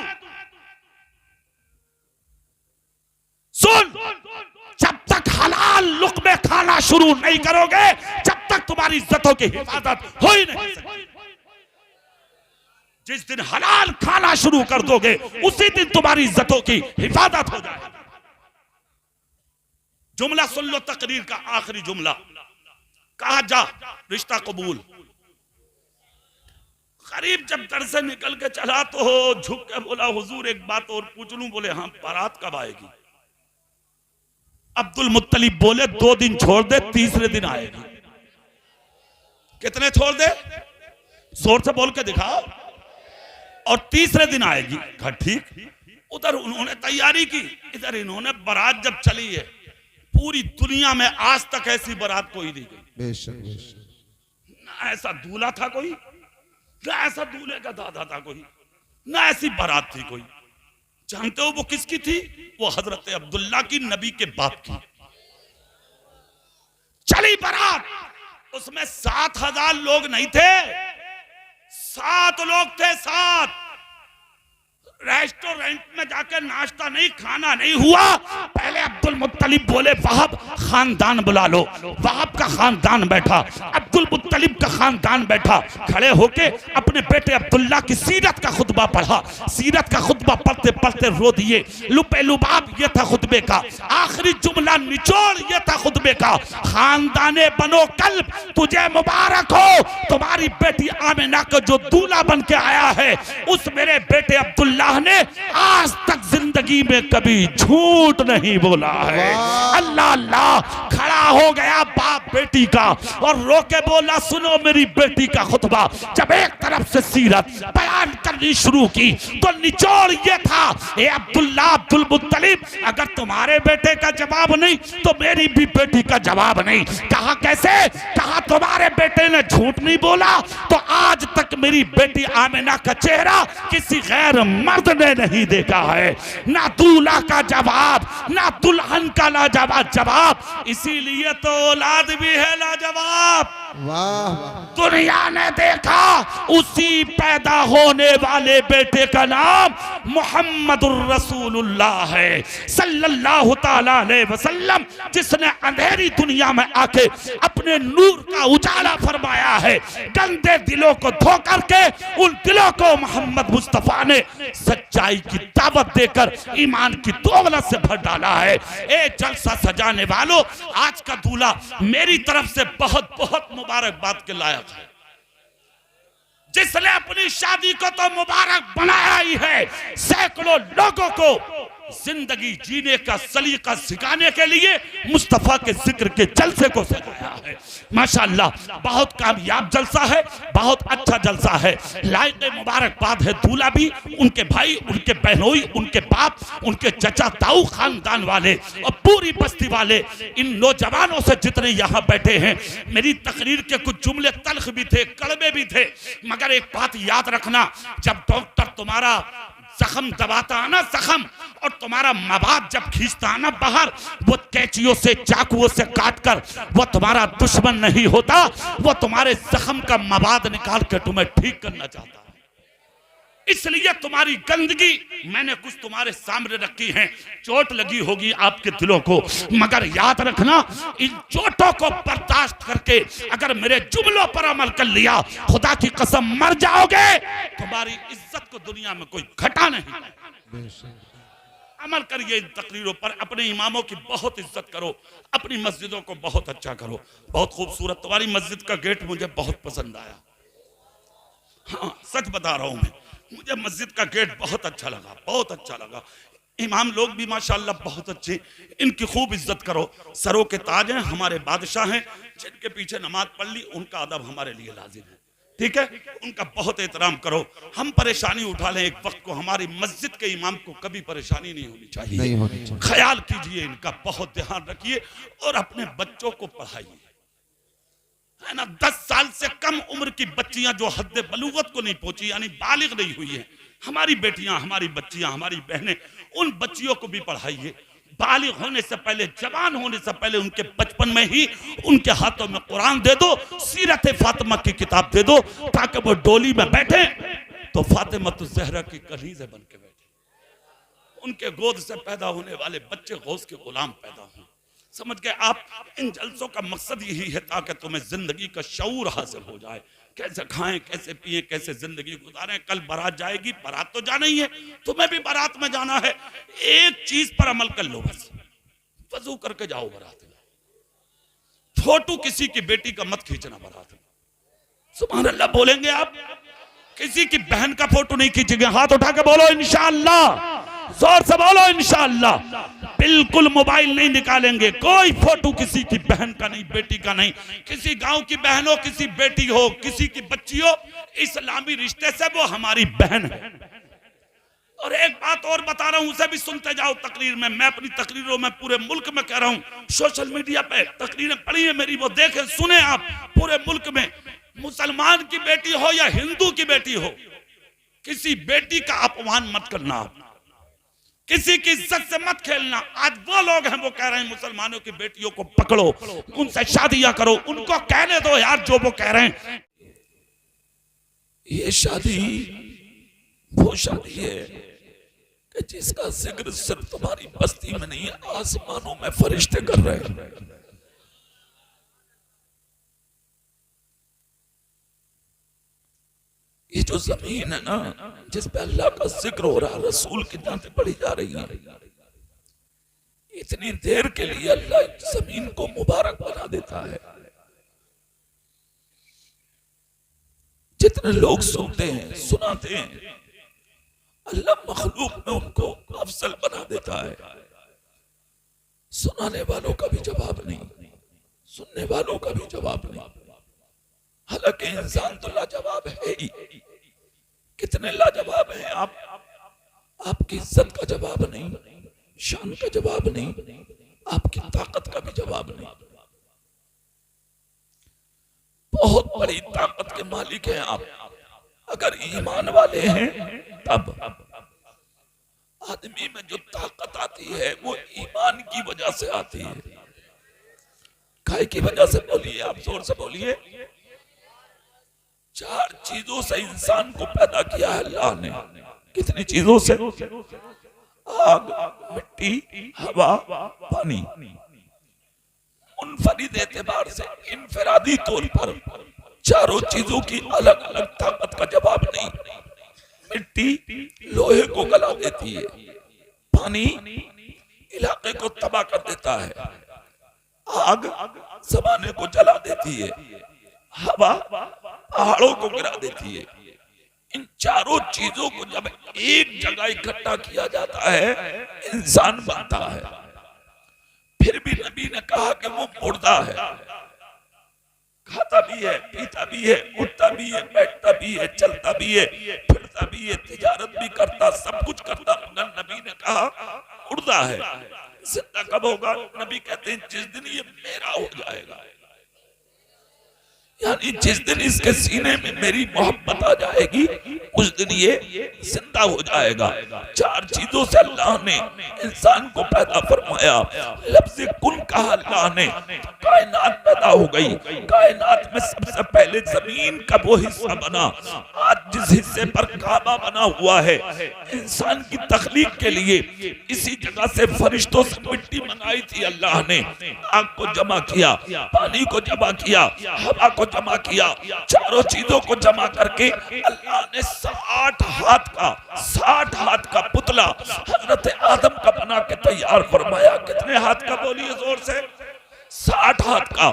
S1: सुन, जब तक हलाल लुक्मे खाना शुरू नहीं करोगे, जब तक तुम्हारी इज्जतों की हिफाजत हो ही नहीं सकती। जिस दिन हलाल खाना शुरू कर दोगे, उसी दिन तुम्हारी इज्जतों की हिफाजत हो जाएगी। जुमला सुन लो, तकरीर का आखिरी जुमला। कहा जा रिश्ता कबूल। गरीब जब दर से निकल के चला तो झुक के बोला, हुजूर एक बात और पूछ लूं? बोले हाँ, बारात कब आएगी? अब्दुल मुत्तलिब बोले 2 दिन छोड़ दे, तीसरे दिन आएगी। कितने छोड़ दे? जोर से बोल के दिखाओ। और तीसरे दिन आएगी। कहा ठीक। उधर उन्होंने तैयारी की, इधर इन्होंने बारात जब चली है, पूरी दुनिया में आज तक ऐसी बारात कोई नहीं गई।
S2: बेशक बेशक।
S1: ना ऐसा दूल्हा था कोई, ना ऐसा दूल्हे का दादा था कोई, ना ऐसी बारात थी कोई। जानते हो वो किसकी थी? वो हजरत अब्दुल्ला की, नबी के बाप की। चली बारात, उसमें 7000 लोग नहीं थे, 7 लोग थे। 7 रेस्टोरेंट में जाकर नाश्ता नहीं, खाना नहीं हुआ। पहले अब्दुल मुत्तलिब बोले वहाब खानदान बुला लो। वहाब का खानदान बैठा, अब्दुल मुत्तलिब का खानदान बैठा। खड़े होके अपने बेटे अब्दुल्ला की सीरत का खुतबा पढ़ा। सीरत का खुतबा पढ़ते पढ़ते रो दिए। लुपे लुबाब ये था खुतबे का, आखिरी जुमला निचोड़ ये था खुतबे का। खानदाने बनो कल्ब, तुझे मुबारक हो, तुम्हारी बेटी आमिना को जो दूल्हा बन के आया है, उस मेरे बेटे अब्दुल्ला ने आज तक जिंदगी में कभी झूठ नहीं बोला है। अल्लाह अल्लाह। खड़ा हो गया बाप बेटी का और रो के बोला, सुनो मेरी बेटी का खुतबा। जब एक तरफ से सीरत बयान करनी शुरू की तो निचोड़ ये था, ए अब्दुल्ला, अब्दुल मुत्तलिब, अगर तुम्हारे बेटे का जवाब नहीं तो मेरी भी बेटी का जवाब नहीं। कहा कैसे? कहा तुम्हारे बेटे ने झूठ नहीं बोला तो आज तक मेरी बेटी आमिना का चेहरा किसी गैर मर्द ने नहीं देखा है। ना दूल्हा का जवाब, ना दुल्हन का लाजवाब जवाब, इसीलिए तो औलाद भी है लाजवाब।
S2: वाह।
S1: दुनिया ने देखा उसी पैदा होने वाले बेटे का नाम मुहम्मदुर रसूलुल्लाह है सल्लल्लाहु ताला अलैहि वसल्लम, जिसने अंधेरी दुनिया में आके अपने नूर का उजाला फरमाया है। गंदे दिलों को धो करके उन दिलों को मोहम्मद मुस्तफा ने सच्चाई की दावत देकर ईमान की दौलत से भर डाला है। ए जलसा सजाने वालों, आज का दूल्हा मेरी तरफ से बहुत बहुत मुबारकबाद के लायक है। जिसने अपनी शादी को तो मुबारक बनाया ही है, सैकड़ों लोगों को जिंदगी जीने का सलीका सिखाने के लिए मुस्तफा के जिक्र के जलसे को सजाया है। माशाअल्लाह बहुत कामयाब जलसा है, बहुत अच्छा जलसा है। लायक मुबारकबाद है दूल्हा भी, उनके भाई, उनके बहनोई, उनके बाप, उनके चचा ताऊ खानदान वाले और पूरी बस्ती वाले, इन नौजवानों से जितने यहाँ बैठे हैं। मेरी तकरीर के कुछ जुमले तल्ख भी थे, कड़वे भी थे, मगर एक बात याद रखना, जब डॉक्टर तुम्हारा जख्म दबाता है ना, जख्म, और तुम्हारा मवाद जब खींचता है ना बाहर, वो कैंचियों से चाकुओं से काटकर वो तुम्हारा दुश्मन नहीं होता, वो तुम्हारे जख्म का मवाद निकाल के तुम्हें ठीक करना चाहता है। इसलिए तुम्हारी गंदगी मैंने कुछ तुम्हारे सामने रखी है। चोट लगी होगी आपके दिलों को, मगर याद रखना, इन चोटों को बर्दाश्त करके अगर मेरे जुमलों पर अमल कर लिया, खुदा की कसम मर जाओगे। तुम्हारी इज्जत को दुनिया में कोई घटा नहीं। अमल करिए इन तकरीरों पर, अपने इमामों की बहुत इज्जत करो, अपनी मस्जिदों को बहुत अच्छा करो। बहुत खूबसूरत तुम्हारी मस्जिद का गेट मुझे बहुत पसंद आया। हाँ सच बता रहा हूं मैं, मुझे मस्जिद का गेट बहुत अच्छा लगा, बहुत अच्छा लगा। इमाम लोग भी माशाअल्लाह बहुत अच्छे, इनकी खूब इज्जत करो। सरों के ताज हैं, हमारे बादशाह हैं, जिनके पीछे नमाज पढ़ ली उनका अदब हमारे लिए लाजिम है, ठीक है, उनका बहुत एहतराम करो। हम परेशानी उठा लें एक वक्त को, हमारी मस्जिद के इमाम को कभी परेशानी नहीं होनी चाहिए। ख्याल कीजिए इनका, बहुत ध्यान रखिए और अपने बच्चों को पढ़ाइए, है ना। 10 साल से कम उम्र की बच्चियां जो हद बलूगत को नहीं पहुंची, यानी बालिग नहीं हुई है, हमारी बेटियां, हमारी बच्चियां, हमारी बहनें, उन बच्चियों को भी पढ़ाइए। बालिग होने से पहले, जवान होने से पहले उनके बचपन में ही उनके हाथों में कुरान दे दो, सीरत फातिमा की किताब दे दो, ताकि वो डोली में बैठे तो फातिमा तो ज़हरा की कनीज़े बन के बैठे, उनके गोद से पैदा होने वाले बच्चे गौस के गुलाम पैदा हों। समझ गए आप? इन जलसों का मकसद यही है ताकि तुम्हें जिंदगी का शऊर हासिल हो जाए, कैसे खाएं, कैसे पिए, कैसे जिंदगी गुजारें। कल बारात जाएगी, बारात तो जाना ही है, तुम्हें भी बारात में जाना है। एक चीज पर अमल कर लो बस, वजू करके जाओ बारात में। फोटो किसी की बेटी का मत खींचना बारात में, सुभान अल्लाह बोलेंगे आप? किसी की बहन का फोटो नहीं खींचेंगे, हाथ उठा के बोलो इंशाअल्लाह, जोर से बोलो इंशाअल्लाह। बिल्कुल मोबाइल नहीं निकालेंगे, कोई फोटो किसी की बहन का नहीं, बेटी का नहीं। किसी गांव की बहन हो, किसी बेटी हो, किसी की बच्ची हो, इस्लामी रिश्ते से वो हमारी बहन है। और एक बात और बता रहा हूं, उसे भी सुनते जाओ तकरीर में। मैं अपनी तकरीरों में पूरे मुल्क में कह रहा हूं, सोशल मीडिया पे तकरीरें पढ़ी है मेरी, वो देखें सुने आप। पूरे मुल्क में मुसलमान की बेटी हो या हिंदू की बेटी हो, किसी बेटी का अपमान मत करना, आप किसी की इज्जत से मत खेलना। आज वो लोग हैं वो कह रहे हैं मुसलमानों की बेटियों को पकड़ो, उनसे शादियां करो, उनको कहने दो यार जो वो कह रहे हैं। ये शादी वो शादी है कि जिसका जिक्र सिर्फ तुम्हारी बस्ती में नहीं, आसमानों में फरिश्ते कर रहे हैं। ये जो जमीन है ना, जिस पे अल्लाह का जिक्र हो रहा है, रसूल की नातें पढ़ी जा रही हैं, इतनी देर के लिए अल्लाह जमीन को मुबारक बना देता है। जितने लोग सुनते हैं, सुनाते हैं, अल्लाह मखलूक में उनको अफजल बना देता है। सुनाने वालों का भी जवाब नहीं, सुनने वालों का भी जवाब नहीं। हालांकि इंसान तो लाजवाब है ही, कितने लाजवाब हैं आप। आपकी इज्जत का जवाब नहीं, शान का जवाब नहीं, आपकी ताकत का भी जवाब नहीं। बहुत बड़ी ताकत के मालिक हैं आप, अगर ईमान वाले हैं तब। आदमी में जो ताकत आती है वो ईमान की वजह से आती है। काय की वजह से? बोलिए आप, जोर से बोलिए। 4 चीजों से इंसान को पैदा किया है अल्लाह ने। कितनी चीजों से? आग, मिट्टी, हवा, पानी। मुनफरिद एतबार से, इनफरादी तौर पर चारों चीजों की अलग अलग ताकत का जवाब नहीं। मिट्टी लोहे को गला देती है, पानी इलाके को तबाह कर देता है, आग जमाने को जला देती है, हवा पहाड़ों को गिरा देती है, इन चारों चीजों को जब एक जगह इकट्ठा किया जाता है इंसान बनता है। फिर भी नबी ने कहा कि वो मुर्दा है, खाता भी है, पीता भी है, उठता भी है, बैठता भी है, चलता भी है, फिरता भी है, तिजारत भी करता, सब कुछ करता, मगर नबी ने कहा मुर्दा है। जिंदा कब होगा? नबी कहते हैं जिस दिन ये मेरा हो जाएगा, यानी जिस दिन इसके सीने में मेरी मोहब्बत आ जाएगी उस दिन ये जिंदा हो जाएगा। चार चीजों से अल्लाह ने इंसान को पैदा फरमाया। लफ्ज़ कुन कहा अल्लाह ने, कायनात पैदा हो गई। कायनात में सबसे पहले जमीन का वो हिस्सा बना, आज जिस हिस्से पर काबा बना हुआ है, इंसान की तख्लीक के लिए इसी जगह से फरिश्तों से मिट्टी मंगाई थी अल्लाह ने। आग को जमा किया, पानी को जमा किया, हवा को जमा किया, चारों चीजों को जमा करके अल्लाह ने 60 हाथ का पुतला हजरत आदम का बना के तैयार फरमाया। कितने हाथ का बोलिए जोर से? 60 हाथ का।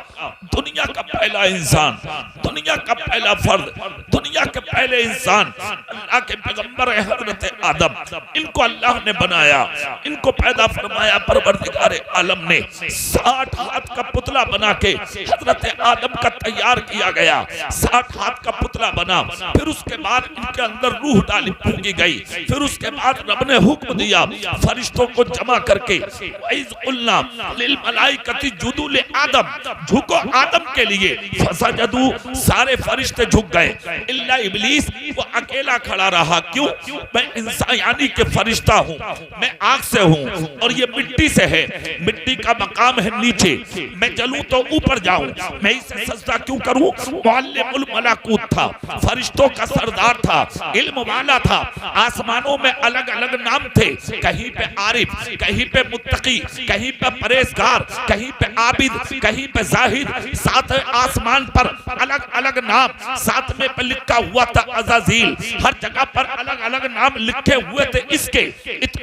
S1: दुनिया का पहला इंसान, दुनिया का पहला फर्द, दुनिया के पहले इंसान अल्लाह के पैगंबर है हजरत आदम। इनको अल्लाह ने बनाया, इनको पैदा फरमाया परवरदिगार आलम ने। 60 हाथ का पुतला बना के हजरत आदम का तैयार किया गया। 60 हाथ का पुतला बना, फिर उसके बाद इनके अंदर रूह डाली फूंकी गई। फिर उसके बाद रब ने हुक्म दिया फरिश्तों को जमा करके, वइज़ क़ुल्ना लिल मलाइकति जुदू ले आदम, झुको आदम के लिए। फसजदू, सारे फरिश्ते झुक गए, इल्ला इब्लीस, वो अकेला खड़ा रहा। क्यों? मैं इंसान यानी के फरिश्ता हूँ, मैं आग से हूँ और ये मिट्टी से है, मिट्टी का मकाम है नीचे, मैं जलूं तो ऊपर जाऊं, मैं इसे सजदा क्यों करूं? मुअल्लिमुल मलाकूत था, फरिश्तों का सरदार था, इल्म वाला था। आसमानों में अलग अलग नाम थे, कहीं पे आरिफ, कहीं पे मुत्तकी, कहीं पे परहेजगार, कहीं पे आबिद, कहीं पे जाहिद। सात आसमान पर अलग अलग नाम, साथ में पे लिखा हुआ था अज़ाज़ील। हर जगह पर अलग अलग नाम लिखे हुए थे इसके। इतने